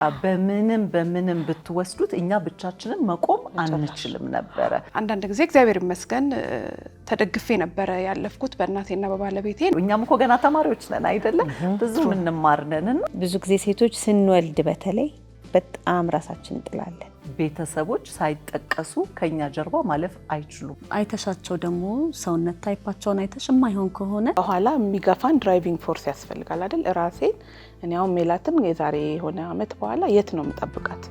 በምንም ብትወስዱት እኛ ብቻችንን መቆም አንችልም ነበር። አንዳንድ ጊዜ እግዚአብሔር ይመስገን ተደግፌ ነበር ያለፍኩት በእናቴና በባለቤቴ። እኛም እኮ ገና ተማሪዎች ነን አይደለ? ብዙ እንማር ነን። ብዙ ጊዜ ሴቶች ስንወልድ በተለይ በጣም ራሳችን እንጥላለን። ቤተሰቦች ሳይጠቀሱ ከኛ ጀርባ ማለፍ አይችሉም። አይተሻቸው ደግሞ ሰውነት ታይፓቸውን አይተሽ የማይሆን ከሆነ በኋላ የሚገፋን ድራይቪንግ ፎርስ ያስፈልጋል አይደል? ራሴን እኔ አሁን ሜላትን የዛሬ የሆነ አመት በኋላ የት ነው የምጠብቃት?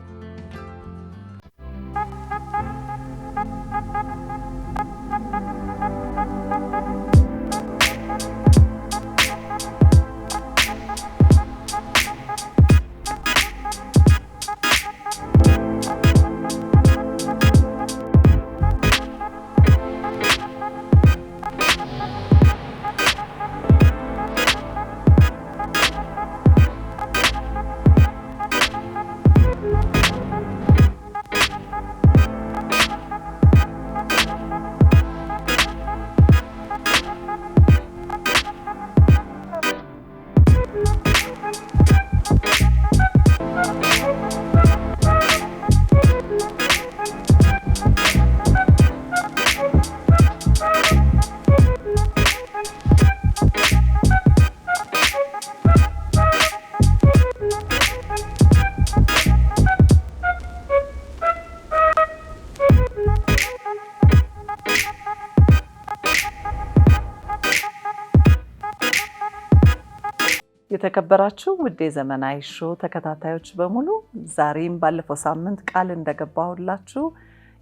የተከበራችሁ ውድ የዘመናዊ ሾው ተከታታዮች በሙሉ ዛሬም ባለፈው ሳምንት ቃል እንደገባሁላችሁ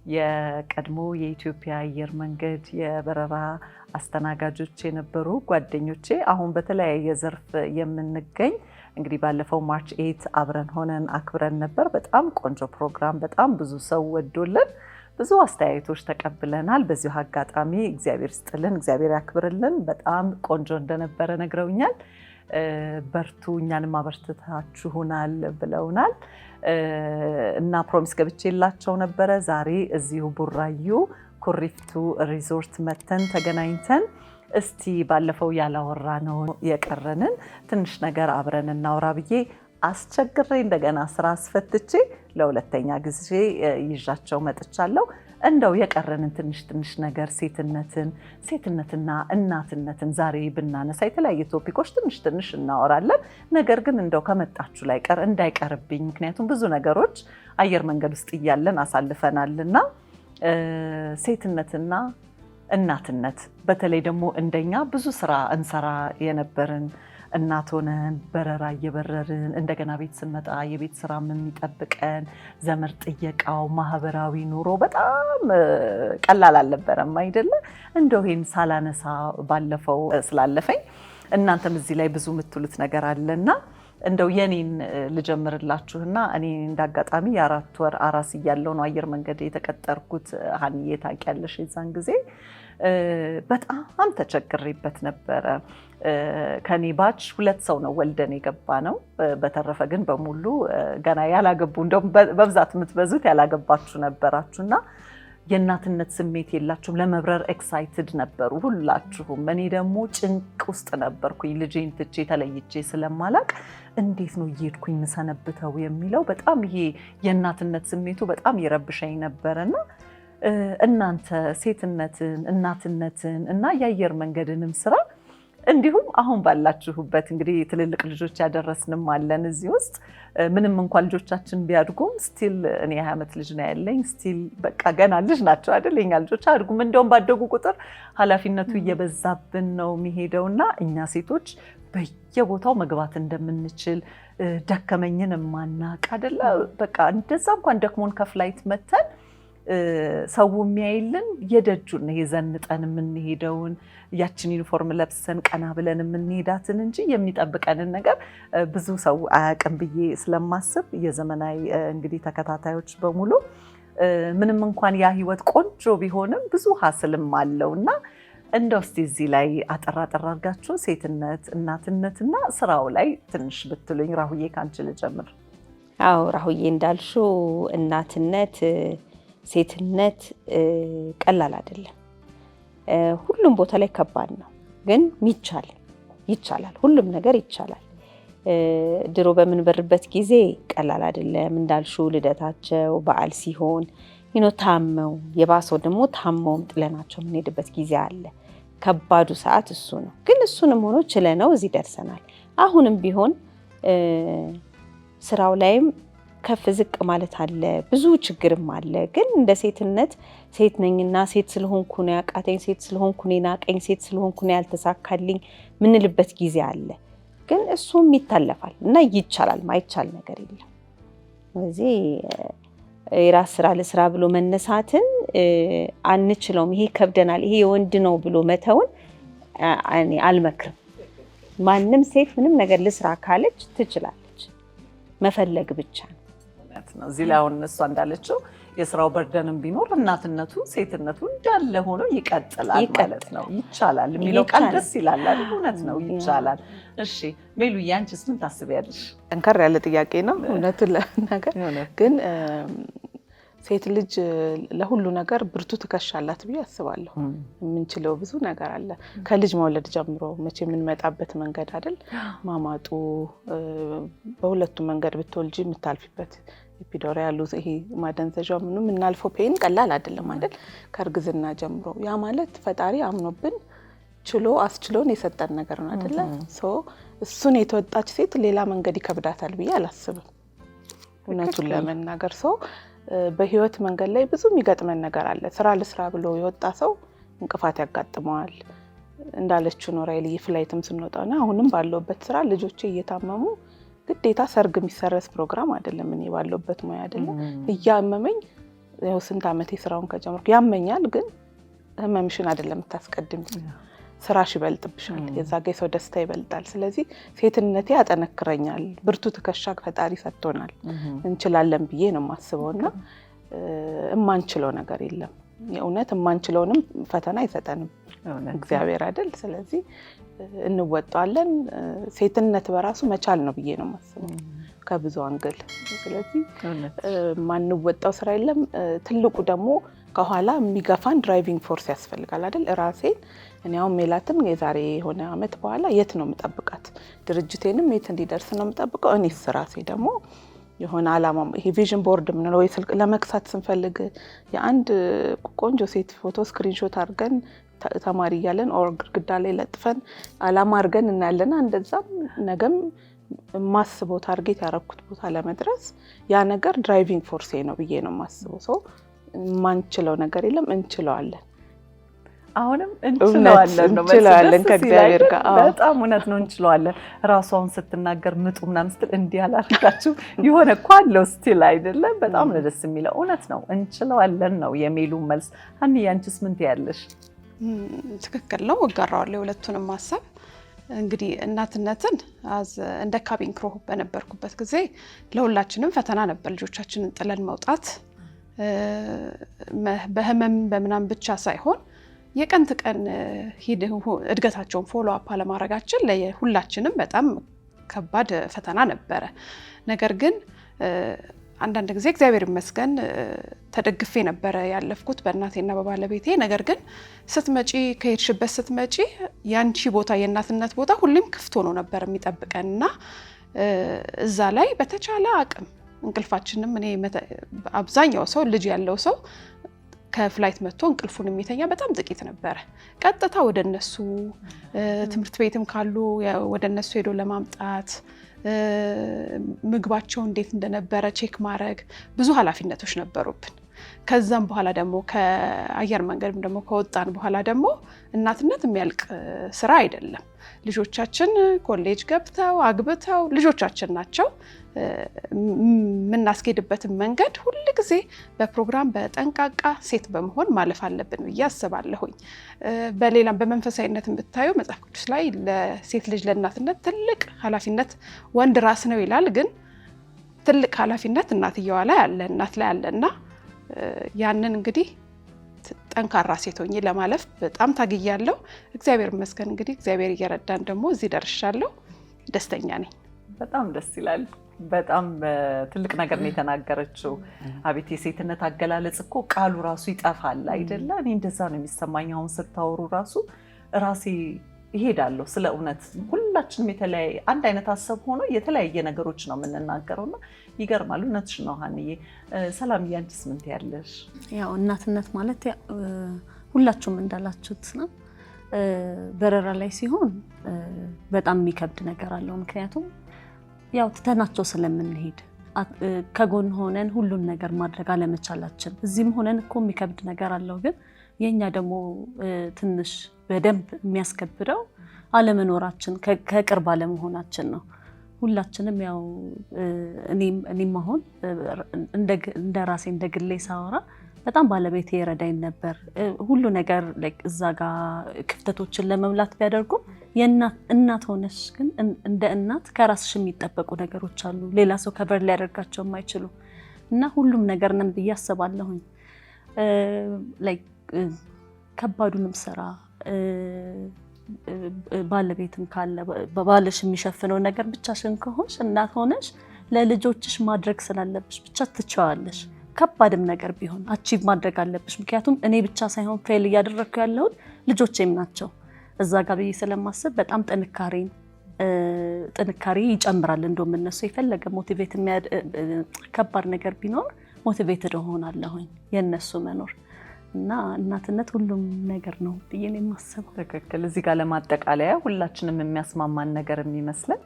የቀድሞ የኢትዮጵያ አየር መንገድ የበረራ አስተናጋጆች የነበሩ ጓደኞቼ አሁን በተለያየ ዘርፍ የምንገኝ እንግዲህ ባለፈው ማርች 8 አብረን ሆነን አክብረን ነበር። በጣም ቆንጆ ፕሮግራም፣ በጣም ብዙ ሰው ወዶልን ብዙ አስተያየቶች ተቀብለናል። በዚሁ አጋጣሚ እግዚአብሔር ይስጥልን፣ እግዚአብሔር ያክብርልን። በጣም ቆንጆ እንደነበረ ነግረውኛል። በርቱ እኛንም አበርትታችሁናል ብለውናል እና ፕሮሚስ ገብቼላቸው ነበረ ዛሬ እዚሁ ቡራዩ ኩሪፍቱ ሪዞርት መተን ተገናኝተን እስቲ ባለፈው ያላወራ ነው የቀረንን ትንሽ ነገር አብረን እናውራ ብዬ አስቸግሬ እንደገና ስራ አስፈትቼ ለሁለተኛ ጊዜ ይዣቸው መጥቻለሁ። እንደው የቀረንን ትንሽ ነገር ሴትነትና እናትነትን ዛሬ ብናነሳ የተለያየ ቶፒኮች ትንሽ እናወራለን። ነገር ግን እንደው ከመጣችሁ ላይ ቀር እንዳይቀርብኝ፣ ምክንያቱም ብዙ ነገሮች አየር መንገድ ውስጥ እያለን አሳልፈናልና ሴትነትና እናትነት በተለይ ደግሞ እንደኛ ብዙ ስራ እንሰራ የነበርን እናት ሆነን በረራ እየበረርን እንደገና ቤት ስንመጣ የቤት ስራ የሚጠብቀን ዘመድ ጥየቃው ማህበራዊ ኑሮ በጣም ቀላል አልነበረም አይደለ? እንደው ይሄን ሳላነሳ ባለፈው ስላለፈኝ እናንተም እዚህ ላይ ብዙ የምትሉት ነገር አለና እንደው የኔን ልጀምርላችሁና እኔ እንዳጋጣሚ የ4 ወር አራስ እያለሁ ነው አየር መንገድ የተቀጠርኩት። ሀኒዬ ታውቂያለሽ የዛን ጊዜ በጣም ተቸግሬበት ነበረ። ከኔ ባች 2 ሰው ነው ወልደን የገባ ነው። በተረፈ ግን በሙሉ ገና ያላገቡ እንደውም በብዛት የምትበዙት ያላገባችሁ ነበራችሁና የእናትነት ስሜት የላችሁም። ለመብረር ኤክሳይትድ ነበሩ ሁላችሁም። እኔ ደግሞ ጭንቅ ውስጥ ነበርኩኝ ልጄን ትቼ ተለይቼ ስለማላቅ እንዴት ነው እየሄድኩኝ ምሰነብተው የሚለው በጣም ይሄ የእናትነት ስሜቱ በጣም ይረብሸኝ ነበርና እናንተ ሴትነትን እናትነትን እና የአየር መንገድንም ስራ እንዲሁም አሁን ባላችሁበት እንግዲህ ትልልቅ ልጆች ያደረስንም አለን እዚህ ውስጥ ምንም እንኳን ልጆቻችን ቢያድጉም ስቲል እኔ 20 ዓመት ልጅ ነው ያለኝ። ስቲል በቃ ገና ልጅ ናቸው አይደል? የኛ ልጆች አድጉም እንደውም ባደጉ ቁጥር ኃላፊነቱ እየበዛብን ነው የሚሄደውና እኛ ሴቶች በየቦታው መግባት እንደምንችል ደከመኝን ማናቅ አይደለ? በቃ እንደዛ እንኳን ደክሞን ከፍላይት መተን ሰው የሚያይልን የደጁን የዘንጠን የምንሄደውን ያችን ዩኒፎርም ለብሰን ቀና ብለን የምንሄዳትን እንጂ የሚጠብቀንን ነገር ብዙ ሰው አያውቅም ብዬ ስለማስብ የዘመናዊ እንግዲህ ተከታታዮች በሙሉ ምንም እንኳን ያ ህይወት ቆንጆ ቢሆንም ብዙ ሀስልም አለውና እንደው እስቲ እዚህ ላይ አጠራ አድርጋችሁ ሴትነት እናትነትና ስራው ላይ ትንሽ ብትሉኝ። ራሁዬ ካንቺ ልጀምር። አዎ ራሁዬ እንዳልሽው እናትነት ሴትነት ቀላል አይደለም። ሁሉም ቦታ ላይ ከባድ ነው፣ ግን ይቻላል። ሁሉም ነገር ይቻላል። ድሮ በምንበርበት ጊዜ ቀላል አይደለም እንዳልሽው ልደታቸው በዓል ሲሆን ታመው የባሰው ደግሞ ታመውም ጥለናቸው የምንሄድበት ጊዜ አለ። ከባዱ ሰዓት እሱ ነው። ግን እሱንም ሆኖ ችለነው እዚህ ደርሰናል። አሁንም ቢሆን ስራው ላይም ከፍ ዝቅ ማለት አለ፣ ብዙ ችግርም አለ። ግን እንደ ሴትነት ሴት ነኝና ሴት ስለሆንኩ ነው ያቃተኝ፣ ሴት ስለሆንኩ ነው ናቀኝ፣ ሴት ስለሆንኩ ነው ያልተሳካልኝ ምንልበት ጊዜ አለ። ግን እሱም ይታለፋል እና ይቻላል፣ ማይቻል ነገር የለም። ስለዚህ የራስ ስራ ለስራ ብሎ መነሳትን አንችለውም፣ ይሄ ከብደናል፣ ይሄ የወንድ ነው ብሎ መተውን እኔ አልመክርም። ማንም ሴት ምንም ነገር ልስራ ካለች ትችላለች፣ መፈለግ ብቻ ነው። እዚህ ላይ አሁን እሷ እንዳለችው የስራው በርደንም ቢኖር እናትነቱ ሴትነቱ እንዳለ ሆኖ ይቀጥላል ማለት ነው። ይቻላል የሚለው ቃል ደስ ይላል አይደል? እውነት ነው፣ ይቻላል። እሺ ሜሉዬ አንቺስ ምን ታስቢያለሽ? ጠንከር ያለ ጥያቄ ነው እውነቱን ለመናገር። ግን ሴት ልጅ ለሁሉ ነገር ብርቱ ትከሻ አላት ብዬ አስባለሁ። የምንችለው ብዙ ነገር አለ ከልጅ መውለድ ጀምሮ። መቼ የምንመጣበት መንገድ አይደል ማማጡ፣ በሁለቱም መንገድ ብትወልጂ የምታልፊበት ኢፒዱራሉ ይሄ ማደንዘዣ ምኑ የምናልፈው ፔን ቀላል አይደለም አይደል? ከእርግዝና ጀምሮ ያ ማለት ፈጣሪ አምኖብን ችሎ አስችሎን የሰጠን ነገር ነው አይደለ? እሱን የተወጣች ሴት ሌላ መንገድ ይከብዳታል ብዬ አላስብም እውነቱን ለመናገር። በህይወት መንገድ ላይ ብዙ የሚገጥመን ነገር አለ። ስራ ለስራ ብሎ የወጣ ሰው እንቅፋት ያጋጥመዋል። እንዳለችው ነው ራይል ፍላይትም ስንወጣና አሁንም ባለውበት ስራ ልጆቼ እየታመሙ ግዴታ ሰርግ የሚሰረስ ፕሮግራም አይደለም። እኔ ባለውበት ሙያ አይደለም እያመመኝ ያው ስንት አመት ስራውን ከጀመርኩ ያመኛል። ግን ህመምሽን አይደለም የምታስቀድም፣ ስራሽ ይበልጥብሻል። የዛ ጋር ሰው ደስታ ይበልጣል። ስለዚህ ሴትነቴ ያጠነክረኛል። ብርቱ ትከሻ ፈጣሪ ሰጥቶናል፣ እንችላለን ብዬ ነው የማስበውና እማንችለው ነገር የለም። የእውነት እማንችለውንም ፈተና አይሰጠንም እግዚአብሔር አይደል? ስለዚህ እንወጣለን። ሴትነት በራሱ መቻል ነው ብዬ ነው የማስበው ከብዙ አንግል። ስለዚህ ማንወጣው ስራ የለም። ትልቁ ደግሞ ከኋላ የሚገፋን ድራይቪንግ ፎርስ ያስፈልጋል አይደል? ራሴን እኔ አሁን ሜላትን የዛሬ የሆነ አመት በኋላ የት ነው የምጠብቃት? ድርጅቴንም የት እንዲደርስ ነው የምጠብቀው? እኔስ ራሴ ደግሞ የሆነ አላማ ይሄ ቪዥን ቦርድ ምን ነው ስልክ ለመክሳት ስንፈልግ የአንድ ቆንጆ ሴት ፎቶ ስክሪንሾት አድርገን ተማሪ እያለን ኦር ግድግዳ ላይ ለጥፈን አላማ አድርገን እናያለና እንደዛም ነገም ማስበው ታርጌት ያረኩት ቦታ ለመድረስ ያ ነገር ድራይቪንግ ፎርሴ ነው ብዬ ነው ማስበው። ማንችለው ነገር የለም፣ እንችለዋለን። አሁንም እንችለዋለን ከእግዚአብሔር ጋር። በጣም እውነት ነው፣ እንችለዋለን። ራሷን ስትናገር ምጡ ምናምን ስትል እንዲህ አላልካችሁ የሆነ እኮ አለው ስቲል አይደለም። በጣም ነው ደስ የሚለው። እውነት ነው፣ እንችለዋለን ነው የሜሉ መልስ። ሀኒ አንቺስ ምን ትያለሽ? ትክክል ነው፣ እጋራዋለሁ ሁለቱንም ሀሳብ። እንግዲህ እናትነትን እንደ ካቢን ክሩ በነበርኩበት ጊዜ ለሁላችንም ፈተና ነበር። ልጆቻችንን ጥለን መውጣት በህመም በምናም ብቻ ሳይሆን የቀን ተቀን እድገታቸውን ፎሎ አፕ ለማድረጋችን ለሁላችንም በጣም ከባድ ፈተና ነበረ። ነገር ግን አንዳንድ ጊዜ እግዚአብሔር ይመስገን ተደግፌ ነበረ ያለፍኩት በእናቴና በባለቤቴ። ነገር ግን ስትመጪ ከሄድሽበት ስትመጪ ያንቺ ቦታ የእናትነት ቦታ ሁሌም ክፍት ሆኖ ነበር የሚጠብቀንና እዛ ላይ በተቻለ አቅም እንቅልፋችንም እኔ አብዛኛው ሰው ልጅ ያለው ሰው ከፍላይት መጥቶ እንቅልፉን የሚተኛ በጣም ጥቂት ነበረ። ቀጥታ ወደ እነሱ ትምህርት ቤትም ካሉ ወደ እነሱ ሄዶ ለማምጣት ምግባቸው እንዴት እንደነበረ ቼክ ማድረግ ብዙ ኃላፊነቶች ነበሩብን። ከዛም በኋላ ደግሞ ከአየር መንገድም ደግሞ ከወጣን በኋላ ደግሞ እናትነት የሚያልቅ ስራ አይደለም። ልጆቻችን ኮሌጅ ገብተው አግብተው ልጆቻችን ናቸው። የምናስኬድበትን መንገድ ሁል ጊዜ በፕሮግራም በጠንቃቃ ሴት በመሆን ማለፍ አለብን ብዬ አስባለሁኝ። በሌላም በመንፈሳዊነት ብታዩ መጽሐፍ ቅዱስ ላይ ለሴት ልጅ ለእናትነት ትልቅ ኃላፊነት ወንድ ራስ ነው ይላል። ግን ትልቅ ኃላፊነት እናትየዋ ላይ አለ፣ እናት ላይ አለና ያንን እንግዲህ ጠንካራ ሴት ሆኜ ለማለፍ በጣም ታግያለሁ። እግዚአብሔር ይመስገን እንግዲህ እግዚአብሔር እየረዳን ደግሞ እዚህ ደርሻለሁ። ደስተኛ ነኝ። በጣም ደስ ይላል። በጣም ትልቅ ነገር ነው የተናገረችው። አቤት የሴትነት አገላለጽ እኮ ቃሉ ራሱ ይጠፋል አይደለ? እኔ እንደዛ ነው የሚሰማኝ አሁን ስታወሩ ራሱ ራሴ ይሄዳለሁ። ስለ እውነት ሁላችንም የተለያየ አንድ አይነት ሀሳብ ሆኖ የተለያየ ነገሮች ነው የምንናገረውና ይገርማል። እውነትሽ ነው ሀንዬ። ሰላምዬ አንቺስ ምን ትያለሽ? ያው እናትነት ማለት ሁላችሁም እንዳላችሁት ነው። በረራ ላይ ሲሆን በጣም የሚከብድ ነገር አለው። ምክንያቱም ያው ትተናቸው ስለምንሄድ ከጎን ሆነን ሁሉን ነገር ማድረግ አለመቻላችን፣ እዚህም ሆነን እኮ የሚከብድ ነገር አለው። ግን የኛ ደግሞ ትንሽ በደንብ የሚያስከብደው አለመኖራችን ከቅርብ አለመሆናችን ነው። ሁላችንም ያው እኔም አሁን እንደ ራሴ እንደ ግሌ ሳወራ በጣም ባለቤቴ የረዳኝ ነበር። ሁሉ ነገር እዛ ጋር ክፍተቶችን ለመምላት ቢያደርጉም እናት ሆነሽ ግን እንደ እናት ከራስሽ የሚጠበቁ ነገሮች አሉ፣ ሌላ ሰው ከቨር ሊያደርጋቸው የማይችሉ እና ሁሉም ነገር ነን ብዬ አስባለሁኝ። ከባዱንም ስራ ባለቤትም ካለ ባለሽ የሚሸፍነው ነገር ብቻሽን ከሆንሽ እናት ሆነሽ ለልጆችሽ ማድረግ ስላለብሽ ብቻ ትቸዋለሽ። ከባድም ነገር ቢሆን አቺቭ ማድረግ አለብሽ። ምክንያቱም እኔ ብቻ ሳይሆን ፌል እያደረግኩ ያለሁት ልጆቼም ናቸው። እዛ ጋር ብዬ ስለማስብ በጣም ጥንካሬ ይጨምራል። እንደውም እነሱ የፈለገ ሞቲቬት ከባድ ነገር ቢኖር ሞቲቬትድ እሆናለሁኝ የእነሱ መኖር እና እናትነት ሁሉም ነገር ነው ብዬ ነው የማስበው። ትክክል። እዚህ ጋር ለማጠቃለያ ሁላችንም የሚያስማማን ነገር የሚመስለን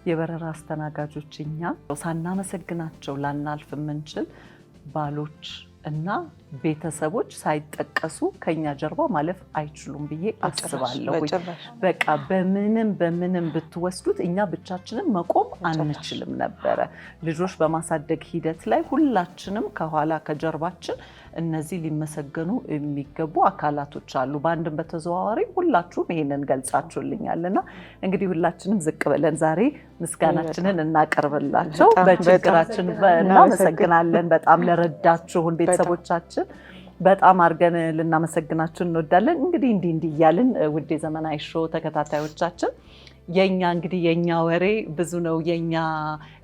የበረራ አስተናጋጆች እኛ ሳናመሰግናቸው ላናልፍ የምንችል ባሎች እና ቤተሰቦች ሳይጠቀሱ ከኛ ጀርባ ማለፍ አይችሉም ብዬ አስባለሁ። በቃ በምንም ብትወስዱት እኛ ብቻችንን መቆም አንችልም ነበረ። ልጆች በማሳደግ ሂደት ላይ ሁላችንም ከኋላ ከጀርባችን እነዚህ ሊመሰገኑ የሚገቡ አካላቶች አሉ። በአንድም በተዘዋዋሪ ሁላችሁም ይሄንን ገልጻችሁልኛልና እንግዲህ ሁላችንም ዝቅ ብለን ዛሬ ምስጋናችንን እናቀርብላቸው። በችግራችን እናመሰግናለን። በጣም ለረዳችሁን ቤተሰቦቻችን በጣም አድርገን ልናመሰግናችሁ እንወዳለን። እንግዲህ እንዲህ እያልን ውድ የዘመናዊ ሾው ተከታታዮቻችን የኛ ወሬ ብዙ ነው፣ የኛ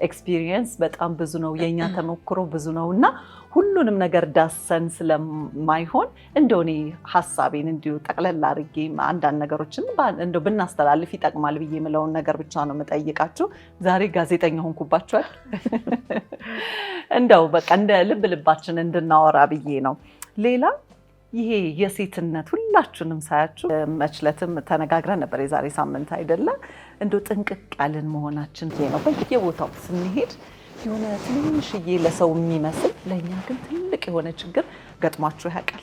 ኤክስፒሪየንስ በጣም ብዙ ነው፣ የኛ ተሞክሮ ብዙ ነው እና ሁሉንም ነገር ዳሰን ስለማይሆን እንደው እኔ ሀሳቤን እንዲሁ ጠቅለል አድርጌ አንዳንድ ነገሮችን እንደው ብናስተላልፍ ይጠቅማል ብዬ የምለውን ነገር ብቻ ነው የምጠይቃችሁ። ዛሬ ጋዜጠኛ ሆንኩባችኋል። እንደው በቃ እንደ ልባችን እንድናወራ ብዬ ነው። ሌላ ይሄ የሴትነት ሁላችሁንም ሳያችሁ መችለትም ተነጋግረን ነበር የዛሬ ሳምንት አይደለ? እንደው ጥንቅቅ ያልን መሆናችን ነው። በየቦታው ስንሄድ የሆነ ትንሽዬ ለሰው የሚመስል ለእኛ ግን ትልቅ የሆነ ችግር ገጥሟችሁ ያውቃል?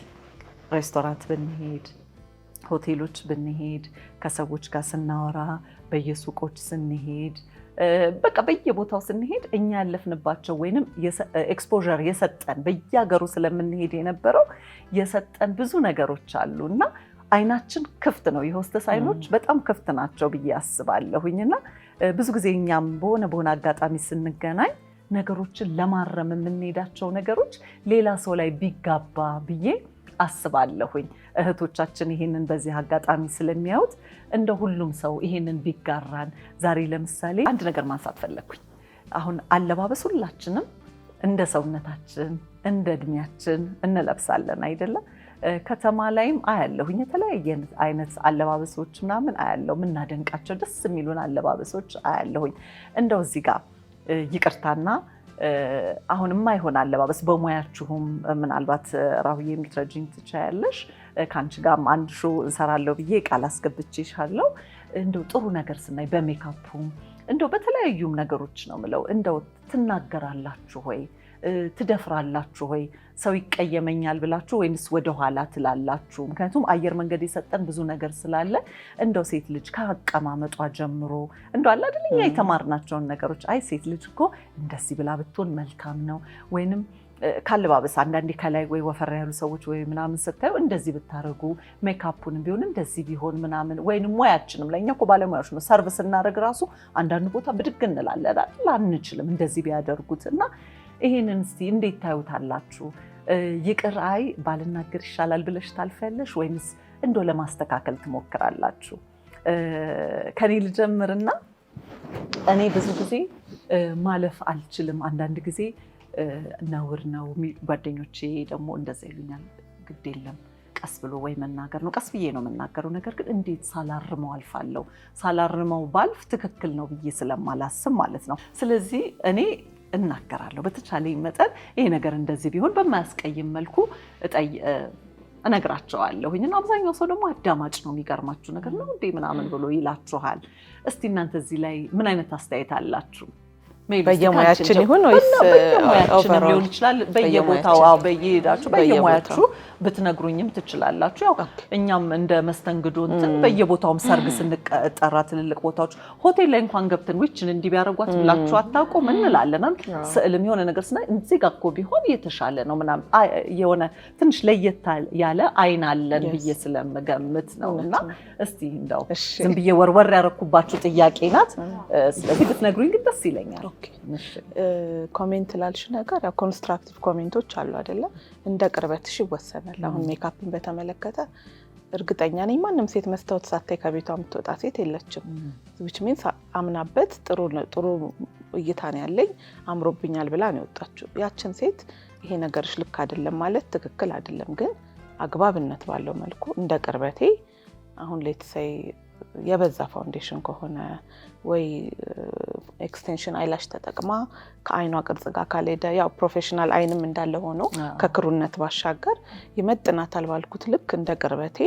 ሬስቶራንት ብንሄድ፣ ሆቴሎች ብንሄድ፣ ከሰዎች ጋር ስናወራ፣ በየሱቆች ስንሄድ፣ በቃ በየቦታው ስንሄድ እኛ ያለፍንባቸው ወይንም ኤክስፖዠር የሰጠን በየሀገሩ ስለምንሄድ የነበረው የሰጠን ብዙ ነገሮች አሉ እና አይናችን ክፍት ነው። የሆስተስ አይኖች በጣም ክፍት ናቸው ብዬ አስባለሁኝና ብዙ ጊዜ እኛም በሆነ አጋጣሚ ስንገናኝ ነገሮችን ለማረም የምንሄዳቸው ነገሮች ሌላ ሰው ላይ ቢጋባ ብዬ አስባለሁኝ። እህቶቻችን ይሄንን በዚህ አጋጣሚ ስለሚያዩት እንደ ሁሉም ሰው ይሄንን ቢጋራን። ዛሬ ለምሳሌ አንድ ነገር ማንሳት ፈለግኩኝ። አሁን አለባበስ ሁላችንም እንደ ሰውነታችን እንደ እድሜያችን እንለብሳለን አይደለም? ከተማ ላይም አያለሁኝ የተለያየ አይነት አለባበሶች ምናምን አያለሁ። የምናደንቃቸው ደስ የሚሉን አለባበሶች አያለሁኝ። እንደው እዚህ ጋር ይቅርታና አሁን የማይሆን አለባበስ በሙያችሁም ምናልባት ራሁዬ ልትረጂኝ ትችያለሽ። ከአንቺ ጋርም አንድ ሾው እንሰራለሁ ብዬ ቃል አስገብቼሻለሁ። እንደው ጥሩ ነገር ስናይ በሜካፑም እንደው በተለያዩም ነገሮች ነው የምለው። እንደው ትናገራላችሁ ወይ? ትደፍራላችሁ ወይ? ሰው ይቀየመኛል ብላችሁ ወይንስ ወደኋላ ትላላችሁ? ምክንያቱም አየር መንገድ የሰጠን ብዙ ነገር ስላለ እንደው ሴት ልጅ ከአቀማመጧ ጀምሮ እንደው አለ አይደል እኛ የተማርናቸውን ነገሮች አይ ሴት ልጅ እኮ እንደዚህ ብላ ብትሆን መልካም ነው፣ ወይንም ካለባበስ አንዳንዴ ከላይ ወይ ወፈር ያሉ ሰዎች ወይ ምናምን ስታዩ እንደዚህ ብታረጉ፣ ሜካፑንም ቢሆን እንደዚህ ቢሆን ምናምን፣ ወይንም ሙያችንም ለእኛ እኮ ባለሙያዎች ነው ሰርቪስ እናደርግ ራሱ አንዳንድ ቦታ ብድግ እንላለን አይደል? አንችልም እንደዚህ ቢያደርጉት እና ይሄንን እስቲ እንዴት ታዩታላችሁ? ይቅር አይ ባልናገር ይሻላል ብለሽ ታልፊያለሽ ወይንስ እንደው ለማስተካከል ትሞክራላችሁ? ከኔ ልጀምርና እኔ ብዙ ጊዜ ማለፍ አልችልም። አንዳንድ ጊዜ ነውር ነው። ጓደኞቼ ደግሞ እንደዛ ይሉኛል። ግድ የለም ቀስ ብሎ ወይ መናገር ነው። ቀስ ብዬ ነው የምናገረው። ነገር ግን እንዴት ሳላርመው አልፋለሁ? ሳላርመው ባልፍ ትክክል ነው ብዬ ስለማላስብ ማለት ነው። ስለዚህ እኔ እናገራለሁ በተቻለኝ መጠን ይሄ ነገር እንደዚህ ቢሆን በማያስቀይም መልኩ እነግራቸዋለሁኝ። እና አብዛኛው ሰው ደግሞ አዳማጭ ነው። የሚገርማችሁ ነገር ነው እንዴ ምናምን ብሎ ይላችኋል። እስቲ እናንተ እዚህ ላይ ምን አይነት አስተያየት አላችሁ? በየሙያችን ይሁን ወይስ በየሙያችን ሊሆን ይችላል? በየቦታው በየሄዳችሁ በየሙያችሁ ብትነግሩኝም ትችላላችሁ። ያው እኛም እንደ መስተንግዶ እንትን በየቦታውም ሰርግ ስንጠራ ትልልቅ ቦታዎች ሆቴል ላይ እንኳን ገብተን ዊችን እንዲህ ቢያደርጓት ብላችሁ አታውቁም እንላለን። ስዕልም የሆነ ነገር ስና እዚህ ጋር እኮ ቢሆን የተሻለ ነው ምናምን የሆነ ትንሽ ለየት ያለ አይን አለን ብዬ ስለምገምት ነው። እና እስቲ እንደው ዝም ብዬ ወርወር ያረኩባችሁ ጥያቄ ናት። ስለዚህ ብትነግሩኝ ግን ደስ ይለኛል። ኮሜንት ላልሽ ነገር ያው ኮንስትራክቲቭ ኮሜንቶች አሉ አይደለ? እንደ ቅርበትሽ ይወሰናል። አሁን ሜካፕን በተመለከተ እርግጠኛ ነኝ ማንም ሴት መስታወት ሳታይ ከቤቷ የምትወጣ ሴት የለችም። which means አምናበት ጥሩ እይታ ነው ያለኝ አምሮብኛል ብላ ነው የወጣችው። ያችን ሴት ይሄ ነገርሽ ልክ አይደለም ማለት ትክክል አይደለም፣ ግን አግባብነት ባለው መልኩ እንደ ቅርበቴ አሁን ሌትስ ሴይ የበዛ ፋውንዴሽን ከሆነ ወይ ኤክስቴንሽን አይላሽ ተጠቅማ ከአይኗ ቅርጽ ጋር ካልሄደ ያው ፕሮፌሽናል አይንም እንዳለ ሆኖ ከክሩነት ባሻገር ይመጥናታል ባልኩት ልክ እንደ ቅርበቴ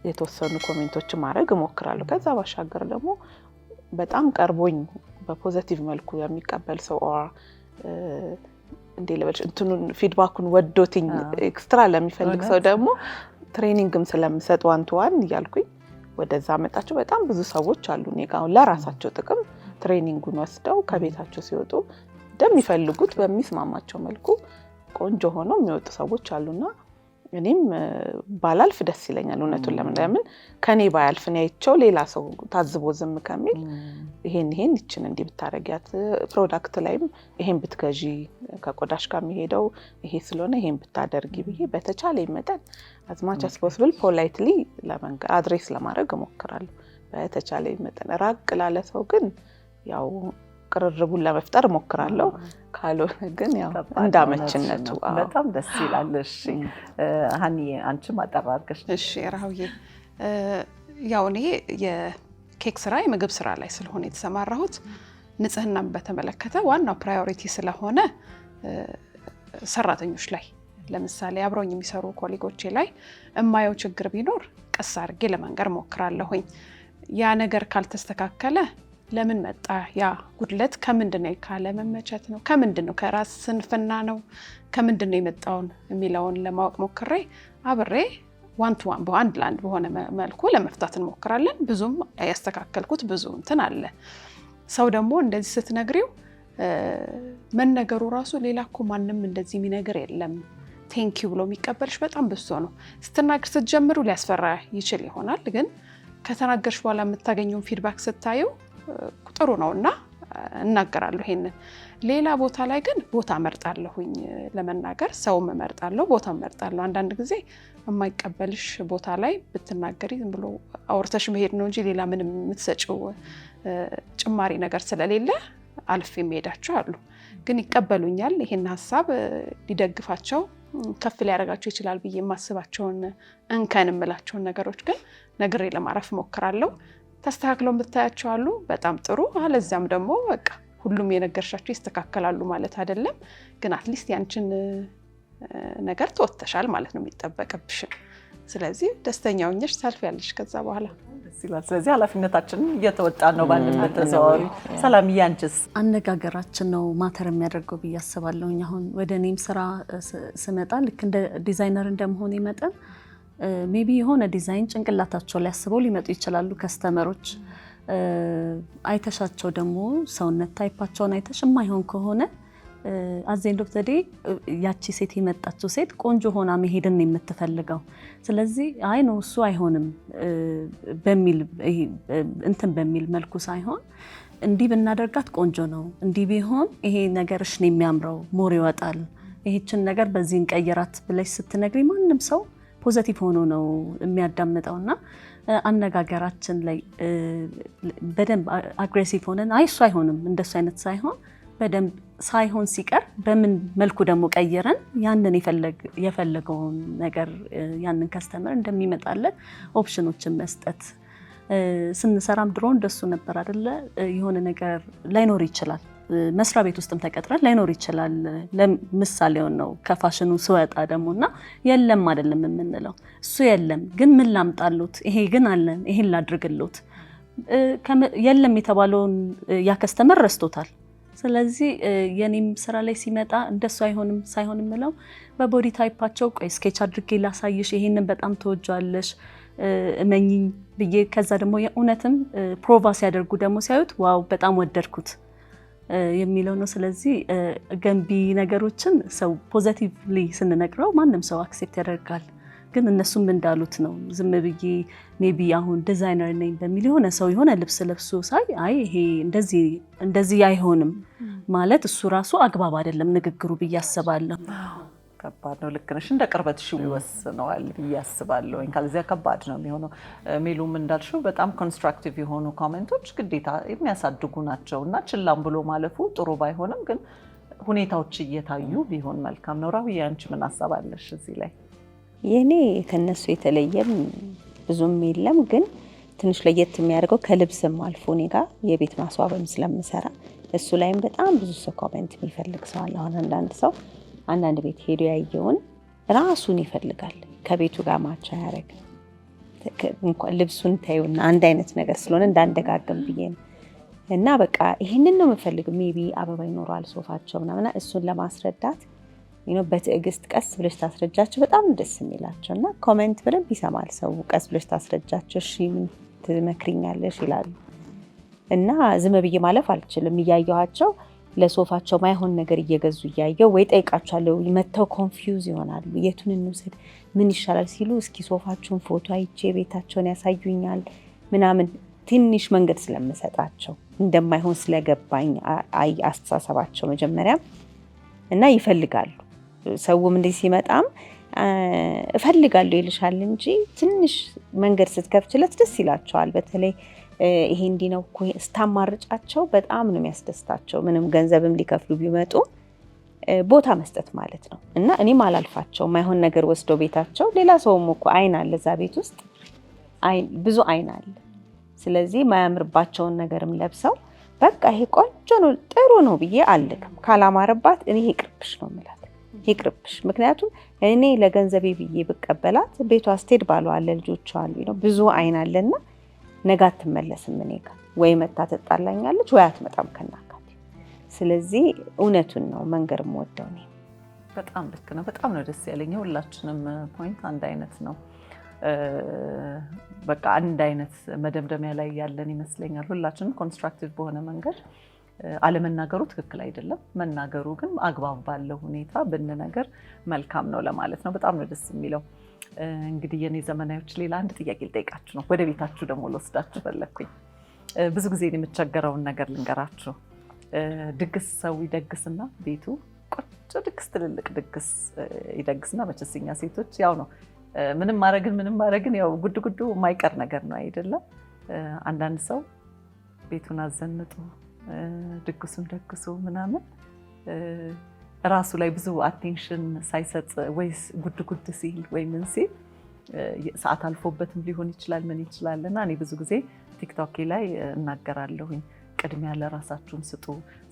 የተወሰኑ ኮሜንቶችን ማድረግ እሞክራለሁ። ከዛ ባሻገር ደግሞ በጣም ቀርቦኝ በፖዚቲቭ መልኩ የሚቀበል ሰው እንዴ ለበልሽ እንትኑን ፊድባኩን ወዶትኝ ኤክስትራ ለሚፈልግ ሰው ደግሞ ትሬኒንግም ስለምሰጥ ዋን ቱ ዋን እያልኩኝ ወደዛ መጣቸው። በጣም ብዙ ሰዎች አሉ እኔ ጋር ለራሳቸው ጥቅም ትሬኒንጉን ወስደው ከቤታቸው ሲወጡ እንደሚፈልጉት በሚስማማቸው መልኩ ቆንጆ ሆኖ የሚወጡ ሰዎች አሉና እኔም ባላልፍ ደስ ይለኛል። እውነቱን ለምን ከኔ ባያልፍ ነው ያይቸው ሌላ ሰው ታዝቦ ዝም ከሚል ይሄን ይችን እንዲህ ብታረጊያት ፕሮዳክት ላይም ይሄን ብትገዢ ከቆዳሽ ጋር የሚሄደው ይሄ ስለሆነ ይሄን ብታደርጊ ብዬ በተቻለ መጠን as much as possible politely ለመንገር አድሬስ ለማድረግ እሞክራለሁ። በተቻለ መጠን ራቅ ላለ ሰው ግን ያው ቅርርቡን ለመፍጠር እሞክራለሁ። ካልሆነ ግን ያው እንዳመችነቱ በጣም ደስ ይላል። እሺ ሀኒ አንቺም አጠራርገሽ። እሺ ራውዬ ያው እኔ የኬክ ስራ የምግብ ስራ ላይ ስለሆነ የተሰማራሁት ንጽህናን በተመለከተ ዋናው ፕራዮሪቲ ስለሆነ ሰራተኞች ላይ ለምሳሌ አብረውኝ የሚሰሩ ኮሊጎቼ ላይ እማየው ችግር ቢኖር ቀስ አድርጌ ለመንገር እሞክራለሁኝ። ያ ነገር ካልተስተካከለ ለምን መጣ ያ ጉድለት ከምንድነው ካለ መመቸት ነው ከምንድነው ከራስ ስንፍና ነው ከምንድነው የመጣውን የሚለውን ለማወቅ ሞክሬ አብሬ ዋን ቱ ዋን በአንድ ላንድ በሆነ መልኩ ለመፍታት እንሞክራለን። ብዙም ያስተካከልኩት ብዙ እንትን አለ። ሰው ደግሞ እንደዚህ ስትነግሪው መነገሩ ራሱ ሌላ እኮ ማንም እንደዚህ የሚነገር የለም ቴንኪዩ ብሎ የሚቀበልሽ በጣም ብዙ ነው። ስትናገር ስትጀምሩ ሊያስፈራ ይችል ይሆናል፣ ግን ከተናገርሽ በኋላ የምታገኘውን ፊድባክ ስታዩ ጥሩ ነውና እናገራለሁ። ይሄንን ሌላ ቦታ ላይ ግን ቦታ መርጣለሁኝ ለመናገር ሰውም መርጣለሁ ቦታም መርጣለሁ። አንዳንድ ጊዜ የማይቀበልሽ ቦታ ላይ ብትናገሪ ዝም ብሎ አውርተሽ መሄድ ነው እንጂ ሌላ ምንም የምትሰጪው ጭማሪ ነገር ስለሌለ አልፌ መሄዳቸው አሉ። ግን ይቀበሉኛል። ይሄን ሀሳብ ሊደግፋቸው ከፍ ሊያደርጋቸው ይችላል ብዬ የማስባቸውን እንከን የምላቸውን ነገሮች ግን ነግሬ ለማረፍ ሞክራለሁ። ተስተካክለው ብታያቸው አሉ በጣም ጥሩ። አለዚያም ደግሞ በቃ ሁሉም የነገርሻቸው ይስተካከላሉ ማለት አይደለም፣ ግን አትሊስት ያንቺን ነገር ተወጥተሻል ማለት ነው የሚጠበቅብሽ። ስለዚህ ደስተኛ ሆነሽ ታልፊያለሽ ከዛ በኋላ ይላል። ስለዚህ ኃላፊነታችንን እየተወጣን ነው ባለበት ተዘዋዋሪ። ሰላም ያንቺስ? አነጋገራችን ነው ማተር የሚያደርገው ብዬ አስባለሁ። አሁን ወደ እኔም ስራ ስመጣ ልክ እንደ ዲዛይነር እንደመሆኔ መጠን ሜቢ የሆነ ዲዛይን ጭንቅላታቸው ላይ አስበው ሊመጡ ይችላሉ ከስተመሮች። አይተሻቸው ደግሞ ሰውነት ታይፓቸውን አይተሽ የማይሆን ከሆነ አዘን ዶክተር ዴ ያቺ ሴት የመጣችው ሴት ቆንጆ ሆና መሄድን ነው የምትፈልገው። ስለዚህ አይ ነው እሱ አይሆንም በሚል እንትን በሚል መልኩ ሳይሆን እንዲህ ብናደርጋት ቆንጆ ነው፣ እንዲህ ቢሆን ይሄ ነገርሽ ነው የሚያምረው፣ ሞር ይወጣል፣ ይሄችን ነገር በዚህ እንቀይራት ብለሽ ስትነግሪ ማንም ሰው ፖዚቲቭ ሆኖ ነው የሚያዳምጠውና አነጋገራችን ላይ በደንብ አግሬሲቭ ሆነን አይ እሱ አይሆንም እንደሱ አይነት ሳይሆን በደንብ ሳይሆን ሲቀር በምን መልኩ ደግሞ ቀይረን ያንን የፈለገውን ነገር ያንን ከስተመር እንደሚመጣለት ኦፕሽኖችን መስጠት። ስንሰራም ድሮ እንደሱ ነበር አይደለ? የሆነ ነገር ላይኖር ይችላል፣ መስሪያ ቤት ውስጥም ተቀጥረን ላይኖር ይችላል። ለምሳሌው ነው ከፋሽኑ ስወጣ ደሞና የለም አይደለም የምንለው፣ እሱ የለም ግን ምን ላምጣሉት፣ ይሄ ግን አለን፣ ይሄን ላድርግሉት። የለም የተባለውን ያ ከስተመር ረስቶታል። ስለዚህ የኔም ስራ ላይ ሲመጣ እንደሱ አይሆንም ሳይሆን የምለው በቦዲ ታይፓቸው ቆይ ስኬች አድርጌ ላሳይሽ፣ ይሄንን በጣም ተወጇለሽ እመኝኝ ብዬ ከዛ ደግሞ የእውነትም ፕሮቫ ሲያደርጉ ደግሞ ሲያዩት ዋው በጣም ወደድኩት የሚለው ነው። ስለዚህ ገንቢ ነገሮችን ሰው ፖዚቲቭሊ ስንነግረው ማንም ሰው አክሴፕት ያደርጋል። ግን እነሱም እንዳሉት ነው። ዝም ብዬ ሜቢ አሁን ዲዛይነር ነኝ በሚል የሆነ ሰው የሆነ ልብስ ለብሶ ሳይ አይ ይሄ እንደዚህ አይሆንም ማለት እሱ ራሱ አግባብ አይደለም ንግግሩ ብዬ አስባለሁ። ከባድ ነው። ልክ ነሽ። እንደ ቅርበትሽ ይወስነዋል ብዬ አስባለሁ። ካልዚያ ከባድ ነው የሚሆነው። ሜሉም እንዳልሽው በጣም ኮንስትራክቲቭ የሆኑ ኮሜንቶች ግዴታ የሚያሳድጉ ናቸው እና ችላም ብሎ ማለፉ ጥሩ ባይሆንም ግን ሁኔታዎች እየታዩ ቢሆን መልካም ነው። ራሁ ያንቺ ምን ሀሳብ አለሽ እዚህ ላይ? የኔ ከነሱ የተለየም ብዙም የለም፣ ግን ትንሽ ለየት የሚያደርገው ከልብስም አልፎ እኔ ጋር የቤት ማስዋብም ስለምሰራ እሱ ላይም በጣም ብዙ ሰው ኮሜንት የሚፈልግ ሰው አለ። አሁን አንዳንድ ቤት ሄዶ ያየውን ራሱን ይፈልጋል፣ ከቤቱ ጋር ማቻ ያደርግ እንኳን ልብሱን ታዩና አንድ አይነት ነገር ስለሆነ እንዳንደጋገም ብዬ ነው። እና በቃ ይሄንን ነው የምፈልገው። ሜቢ አበባ ይኖራል ሶፋቸው ምናምን፣ እሱን ለማስረዳት በትዕግስት ቀስ ብለሽ ታስረጃቸው በጣም ደስ የሚላቸው እና ኮሜንት በደንብ ይሰማል ሰው። ቀስ ብለሽ ታስረጃቸው፣ እሺ ምን ትመክሪኛለሽ ይላሉ። እና ዝም ብዬ ማለፍ አልችልም። እያየኋቸው ለሶፋቸው ማይሆን ነገር እየገዙ እያየው ወይ ጠይቃቸዋለሁ። መተው ኮንፊውዝ ይሆናሉ። የቱን እንውሰድ ምን ይሻላል ሲሉ እስኪ ሶፋቸውን ፎቶ አይቼ ቤታቸውን ያሳዩኛል ምናምን። ትንሽ መንገድ ስለምሰጣቸው እንደማይሆን ስለገባኝ አስተሳሰባቸው መጀመሪያ እና ይፈልጋሉ። ሰውም እንደዚህ ሲመጣም እፈልጋለሁ ይልሻል እንጂ ትንሽ መንገድ ስትከፍችለት ደስ ይላቸዋል። በተለይ ይሄ እንዲህ ነው እኮ ስታማርጫቸው በጣም ነው የሚያስደስታቸው። ምንም ገንዘብም ሊከፍሉ ቢመጡ ቦታ መስጠት ማለት ነው። እና እኔም አላልፋቸው ማይሆን ነገር ወስደው ቤታቸው። ሌላ ሰውም እኮ አይን አለ እዛ ቤት ውስጥ ብዙ አይን አለ። ስለዚህ ማያምርባቸውን ነገርም ለብሰው በቃ ይሄ ቆንጆ ነው ጥሩ ነው ብዬ አልልም። ካላማረባት እኔ ይቅርብሽ ነው የምላት። ይቅርብሽ። ምክንያቱም እኔ ለገንዘቤ ብዬ ብቀበላት ቤቷ ስትሄድ ባሏ አለ ልጆቿ አሉ ነው ብዙ አይን አለና ነገ አትመለስም እኔ ጋር። ወይ መታ ትጣላኛለች ወይ አትመጣም ከናካቴ። ስለዚህ እውነቱን ነው መንገር የምወደው እኔ። በጣም ልክ ነው። በጣም ነው ደስ ያለኝ። ሁላችንም ፖይንት አንድ አይነት ነው። በቃ አንድ አይነት መደምደሚያ ላይ ያለን ይመስለኛል። ሁላችንም ኮንስትራክቲቭ በሆነ መንገድ አለመናገሩ ትክክል አይደለም፣ መናገሩ ግን አግባብ ባለው ሁኔታ ብንነገር መልካም ነው ለማለት ነው። በጣም ነው ደስ የሚለው። እንግዲህ የኔ ዘመናዊዎች ሌላ አንድ ጥያቄ ልጠይቃችሁ ነው። ወደ ቤታችሁ ደግሞ ልወስዳችሁ ፈለግኩኝ። ብዙ ጊዜ የምቸገረውን ነገር ልንገራችሁ። ድግስ ሰው ይደግስና ቤቱ ቆንጆ ድግስ፣ ትልልቅ ድግስ ይደግስና መቼስ እኛ ሴቶች ያው ነው ምንም ማድረግን ያው ጉዱ የማይቀር ነገር ነው አይደለም። አንዳንድ ሰው ቤቱን አዘንጦ ድግሱን ደግሶ ምናምን ራሱ ላይ ብዙ አቴንሽን ሳይሰጥ ወይስ ጉድ ሲል ወይ ምን ሲል ሰዓት አልፎበትም ሊሆን ይችላል ምን ይችላል። እና እኔ ብዙ ጊዜ ቲክቶክ ላይ እናገራለሁኝ፣ ቅድሚያ ለራሳችሁን ስጡ።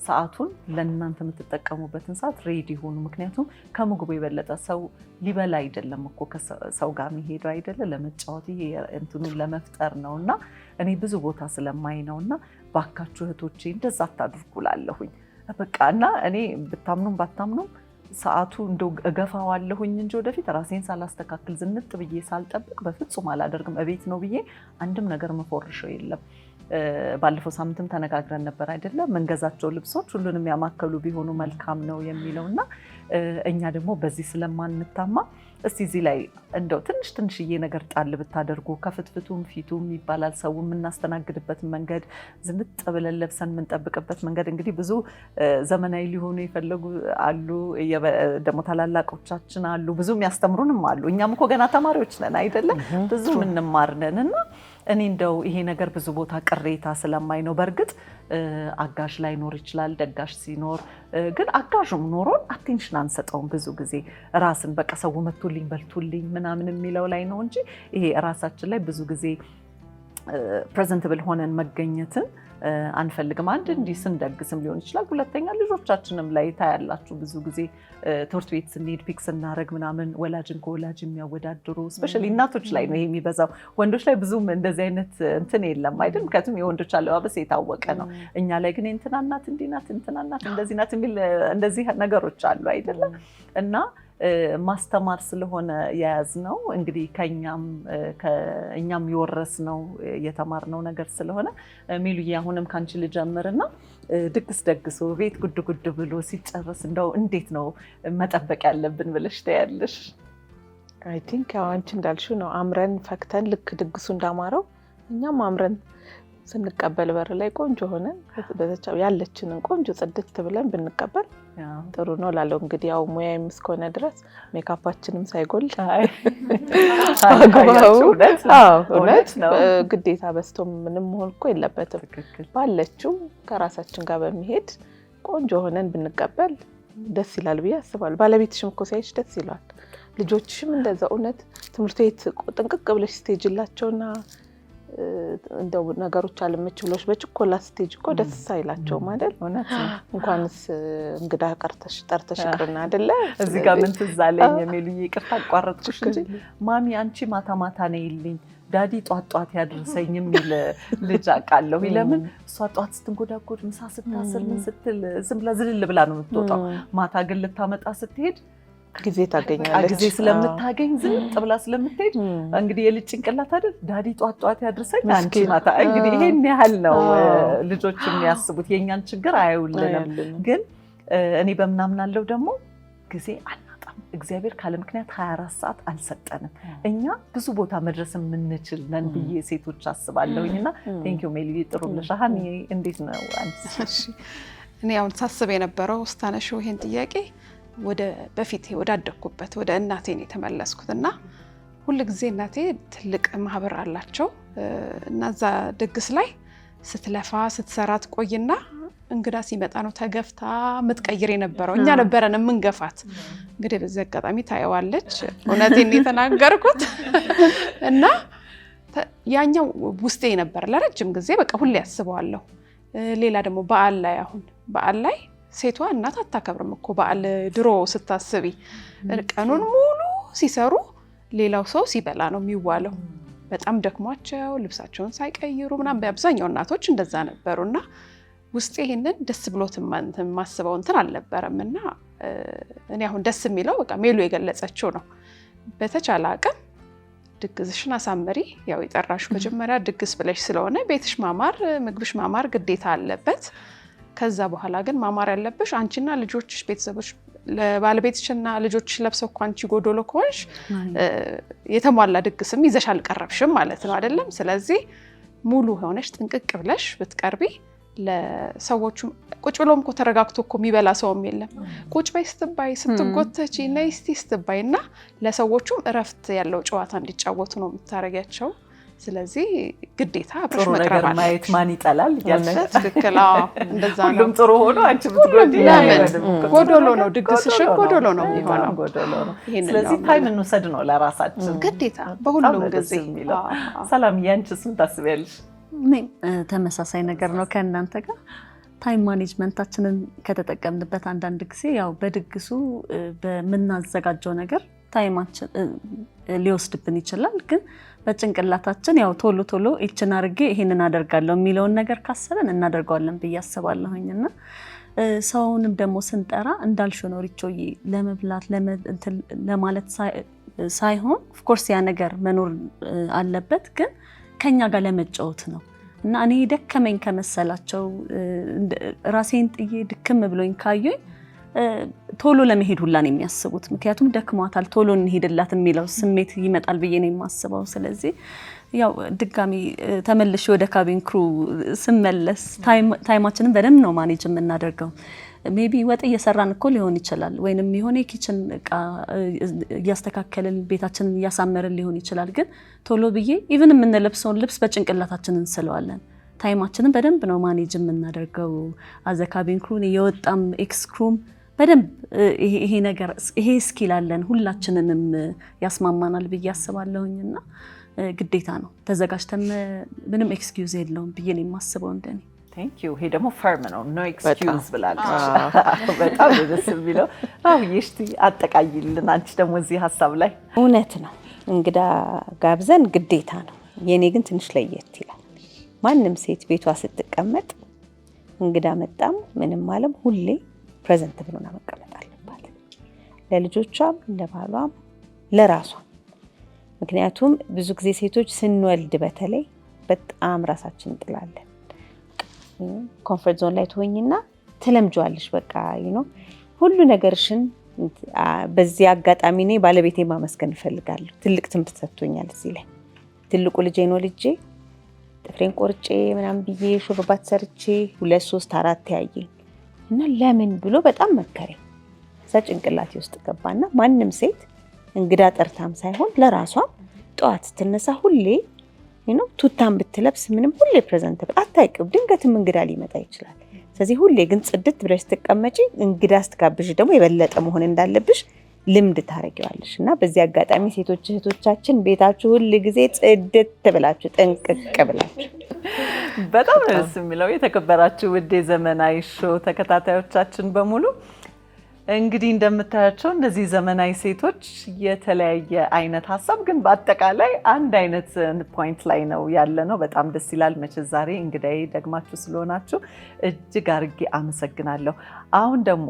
ሰዓቱን ለእናንተ የምትጠቀሙበትን ሰዓት ሬዲ ሆኑ። ምክንያቱም ከምግቡ የበለጠ ሰው ሊበላ አይደለም እኮ ከሰው ጋር የሚሄዱ አይደለ፣ ለመጫወት ይሄ እንትኑን ለመፍጠር ነው። እና እኔ ብዙ ቦታ ስለማይ ነው። እና ባካችሁ እህቶቼ እንደዛ አታድርጉ ላለሁኝ በቃ። እና እኔ ብታምኑም ባታምኑም ሰዓቱ እንደው እገፋዋለሁኝ እንጂ ወደፊት ራሴን ሳላስተካክል ዝንጥ ብዬ ሳልጠብቅ በፍጹም አላደርግም። እቤት ነው ብዬ አንድም ነገር መፎርሸው የለም። ባለፈው ሳምንትም ተነጋግረን ነበር አይደለም፣ መንገዛቸው ልብሶች ሁሉንም ያማከሉ ቢሆኑ መልካም ነው የሚለውና እኛ ደግሞ በዚህ ስለማንታማ እስቲ እዚህ ላይ እንደው ትንሽዬ ነገር ጣል ብታደርጉ ከፍትፍቱም ፊቱም ይባላል ሰው የምናስተናግድበት መንገድ ዝንጥ ብለን ለብሰን የምንጠብቅበት መንገድ እንግዲህ ብዙ ዘመናዊ ሊሆኑ የፈለጉ አሉ፣ ደግሞ ታላላቆቻችን አሉ፣ ብዙ የሚያስተምሩንም አሉ። እኛም እኮ ገና ተማሪዎች ነን አይደለም፣ ብዙ የምንማር ነን። እና እኔ እንደው ይሄ ነገር ብዙ ቦታ ቅሬታ ስለማይ ነው። በእርግጥ አጋዥ ላይኖር ይችላል፣ ደጋሽ ሲኖር ግን አጋዥም ኖሮን አቴንሽን አንሰጠውም። ብዙ ጊዜ ራስን በቃ ሰው መቶልኝ በልቶልኝ ምናምን የሚለው ላይ ነው እንጂ ይሄ ራሳችን ላይ ብዙ ጊዜ ፕሬዘንትብል ሆነን መገኘትን አንፈልግም። አንድ እንዲህ ስንደግስም ሊሆን ይችላል። ሁለተኛ ልጆቻችንም ላይ ታያላችሁ ብዙ ጊዜ ትምህርት ቤት ስንሄድ ፒክ ስናደርግ ምናምን ወላጅን ከወላጅ የሚያወዳድሩ ስፔሻሊ እናቶች ላይ ነው የሚበዛው። ወንዶች ላይ ብዙም እንደዚህ አይነት እንትን የለም አይደል? ምክንያቱም የወንዶች አለባበስ የታወቀ ነው። እኛ ላይ ግን እንትና እናት እንዲህ ናት፣ እንትና እናት እንደዚህ ናት የሚል እንደዚህ ነገሮች አሉ አይደለም? እና ማስተማር ስለሆነ የያዝነው እንግዲህ እኛም የወረስነው የተማርነው ነገር ስለሆነ ሚሉዬ አሁንም ካንቺ ልጀምርና ድግስ ደግሶ ቤት ጉድ ጉድ ብሎ ሲጨርስ እንደው እንዴት ነው መጠበቅ ያለብን ብለሽ ታያለሽ? አይ ቲንክ አንቺ እንዳልሽው ነው። አምረን ፈክተን ልክ ድግሱ እንዳማረው እኛም አምረን ስንቀበል በር ላይ ቆንጆ ሆነን ያለችንን ቆንጆ ጽድት ብለን ብንቀበል ጥሩ ነው ላለው። እንግዲህ ያው ሙያዬም እስከሆነ ድረስ ሜካፓችንም ሳይጎል እውነት ግዴታ በስቶ ምንም መሆን እኮ የለበትም። ባለችው ከራሳችን ጋር በሚሄድ ቆንጆ ሆነን ብንቀበል ደስ ይላል ብዬ አስባለሁ። ባለቤትሽም እኮ ሲያይሽ ደስ ይላል። ልጆችሽም እንደዛ እውነት ትምህርት ቤት ጥንቅቅ ብለሽ ስቴጅላቸውና እንደው ነገሮች አልመች ብሎሽ በችኮላ ስቴጅ እኮ ደስ አይላቸውም አይደል? እንኳንስ እንግዳ ጠርተሽ ይቅርና አይደለ? እዚህ ጋር ምን ትዝ አለኝ የሚሉኝ ይቅርታ አቋረጥኩሽ እንጂ ማሚ አንቺ ማታ ማታ ነይልኝ ዳዲ ጧት ያድርሰኝ የሚል ልጅ አውቃለሁ። ለምን እሷ ጧት ስትንጎዳጎድ ምሳ ስታስር ምን ስትል ዝም ብላ ዝልል ብላ ነው የምትወጣው። ማታ ግን ልታመጣ ስትሄድ ጊዜ ታገኛለች። ጊዜ ስለምታገኝ ዝም ብላ ስለምትሄድ እንግዲህ የልጅ ጭንቅላት አይደል ዳዲ ጧት ያድርሰኝ አንቺ ማታ። እንግዲህ ይሄን ያህል ነው ልጆች የሚያስቡት። የኛን ችግር አያዩልንም። ግን እኔ በምናምናለው ደግሞ ጊዜ አናጣም። እግዚአብሔር ካለ ምክንያት 24 ሰዓት አልሰጠንም። እኛ ብዙ ቦታ መድረስ የምንችል ነን ብዬ ሴቶች አስባለሁኝና ቴንኪው ሜሊ ጥሩ ብለሽ። ሀኒ እንዴት ነው አንቺ? እኔ አሁን ሳስብ የነበረው ስታነሺው ይሄን ጥያቄ ወደ በፊት ወዳደኩበት ወደ እናቴን የተመለስኩትና ሁሉ ጊዜ እናቴ ትልቅ ማህበር አላቸው እና እዛ ድግስ ላይ ስትለፋ ስትሰራ ትቆይና እንግዳ ሲመጣ ነው ተገፍታ ምትቀይር የነበረው። እኛ ነበረን የምንገፋት። እንግዲህ በዚህ አጋጣሚ ታየዋለች እውነቴን የተናገርኩት እና ያኛው ውስጤ ነበር ለረጅም ጊዜ በቃ ሁሌ ያስበዋለሁ። ሌላ ደግሞ በዓል ላይ ሴቷ እናት አታከብርም እኮ በዓል። ድሮ ስታስቢ ቀኑን ሙሉ ሲሰሩ ሌላው ሰው ሲበላ ነው የሚዋለው። በጣም ደክሟቸው ልብሳቸውን ሳይቀይሩ ምናምን በአብዛኛው እናቶች እንደዛ ነበሩና ውስጤ ይሄንን ደስ ብሎት ማስበው እንትን አልነበረም። እና እኔ አሁን ደስ የሚለው በቃ ሜሉ የገለጸችው ነው። በተቻለ አቅም ድግስሽን አሳምሪ። ያው የጠራሹ መጀመሪያ ድግስ ብለሽ ስለሆነ ቤትሽ ማማር ምግብሽ ማማር ግዴታ አለበት። ከዛ በኋላ ግን ማማር ያለብሽ አንቺና ልጆችሽ ቤተሰቦች ለባለቤትሽና ልጆችሽ ለብሰው እኮ አንቺ ጎዶሎ ከሆንሽ የተሟላ ድግስም ይዘሽ አልቀረብሽም ማለት ነው አይደለም? ስለዚህ ሙሉ ሆነሽ ጥንቅቅ ብለሽ ብትቀርቢ ለሰዎቹ ቁጭ ብሎም እኮ ተረጋግቶ እኮ የሚበላ ሰውም የለም። ቁጭ በይ ስትባይ ስትጎተቺ ነይ እስቲ ስትባይና ለሰዎቹም እረፍት ያለው ጨዋታ እንዲጫወቱ ነው የምታረጋቸው። ስለዚህ ግዴታ አብረሽ መቅረብ አለብሽ። ማየት ማን ይጠላል ያለሽ ትክክል። እንደዛ ነው። ሁሉም ጥሩ ሆኖ አንቺ ብትጎጂ ጎዶሎ ነው፣ ድግስሽን ጎዶሎ ነው የሚሆነው። ስለዚህ ታይም እንውሰድ ነው ለራሳችን ግዴታ በሁሉም ጊዜ። ሰላም ያንቺስ ምን ታስቢያለሽ? ተመሳሳይ ነገር ነው ከእናንተ ጋር። ታይም ማኔጅመንታችንን ከተጠቀምንበት አንዳንድ ጊዜ ያው በድግሱ በምናዘጋጀው ነገር ታይማችን ሊወስድብን ይችላል። ግን በጭንቅላታችን ያው ቶሎ እችን አድርጌ ይሄንን አደርጋለሁ የሚለውን ነገር ካሰበን እናደርገዋለን ብዬ አስባለሁኝና ሰውንም ደግሞ ስንጠራ እንዳልሽው ነው ሪቾዬ ለመብላት ለማለት ሳይሆን ኦፍኮርስ ያ ነገር መኖር አለበት፣ ግን ከኛ ጋር ለመጫወት ነው። እና እኔ ደከመኝ ከመሰላቸው ራሴን ጥዬ ድክም ብሎኝ ካዩኝ ቶሎ ለመሄድ ሁላ ነው የሚያስቡት። ምክንያቱም ደክሟታል ቶሎ እንሄድላት የሚለው ስሜት ይመጣል ብዬ ነው የማስበው። ስለዚህ ያው ድጋሚ ተመልሼ ወደ ካቢን ክሩ ስመለስ ታይማችንን በደንብ ነው ማኔጅ የምናደርገው። ሜቢ ወጥ እየሰራን እኮ ሊሆን ይችላል፣ ወይንም የሆነ የኪችን እቃ እያስተካከልን ቤታችንን እያሳመርን ሊሆን ይችላል። ግን ቶሎ ብዬ ኢቭን የምንለብሰውን ልብስ በጭንቅላታችን እንስለዋለን። ታይማችንን በደንብ ነው ማኔጅ የምናደርገው። አዘካቢን ክሩን የወጣም ኤክስ ክሩም በደንብ ይሄ ስኪል አለን፣ ሁላችንንም ያስማማናል ብዬ አስባለሁኝና ግዴታ ነው ተዘጋጅተን ምንም ኤክስኪውዝ የለውም ብዬ ነው የማስበው እንደኔ። ቴንክ ዩ። ይሄ ደግሞ ፈርም ነው፣ ኖ ኤክስኪውዝ ብላለች። በጣም ደስ የሚለው እስቲ አጠቃይልን አንቺ ደግሞ እዚህ ሀሳብ ላይ። እውነት ነው እንግዳ ጋብዘን ግዴታ ነው። የኔ ግን ትንሽ ለየት ይላል። ማንም ሴት ቤቷ ስትቀመጥ እንግዳ መጣም ምንም አለም ሁሌ ፕሬዘንት ብሎና መቀመጥ አለባት፣ ለልጆቿም ለባሏም ለራሷም። ምክንያቱም ብዙ ጊዜ ሴቶች ስንወልድ በተለይ በጣም ራሳችን እንጥላለን። ኮንፈርት ዞን ላይ ትሆኝና ትለምጇለሽ። በቃ ሁሉ ነገርሽን። በዚህ አጋጣሚ እኔ ባለቤቴ ማመስገን እፈልጋለሁ። ትልቅ ትምህርት ሰጥቶኛል እዚህ ላይ። ትልቁ ልጄን ወልጄ ጥፍሬን ቆርጬ ምናምን ብዬ ሹሩባት ሰርቼ 2 3 4 ያየኝ እና ለምን ብሎ በጣም መከረኝ። እዛ ጭንቅላቴ ውስጥ ገባና ማንም ሴት እንግዳ ጠርታም ሳይሆን ለራሷም ጠዋት ስትነሳ ሁሌ ቱታን ብትለብስ ምንም ሁሌ ፕሬዘንተብል አታይቅም። ድንገትም እንግዳ ሊመጣ ይችላል። ስለዚህ ሁሌ ግን ጽድት ብለሽ ስትቀመጪ እንግዳ ስትጋብዥ ደግሞ የበለጠ መሆን እንዳለብሽ ልምድ ታረጊዋለሽ። እና በዚህ አጋጣሚ ሴቶች እህቶቻችን ቤታችሁ ሁል ጊዜ ጽድት ብላችሁ ጥንቅቅ ብላችሁ። በጣም ደስ የሚለው የተከበራችሁ ውድ የዘመናዊ ሾው ተከታታዮቻችን በሙሉ እንግዲህ እንደምታያቸው እነዚህ ዘመናዊ ሴቶች የተለያየ አይነት ሀሳብ ግን በአጠቃላይ አንድ አይነት ፖይንት ላይ ነው ያለ ነው። በጣም ደስ ይላል። መቼ ዛሬ እንግዳዬ ደግማችሁ ስለሆናችሁ እጅግ አድርጌ አመሰግናለሁ። አሁን ደግሞ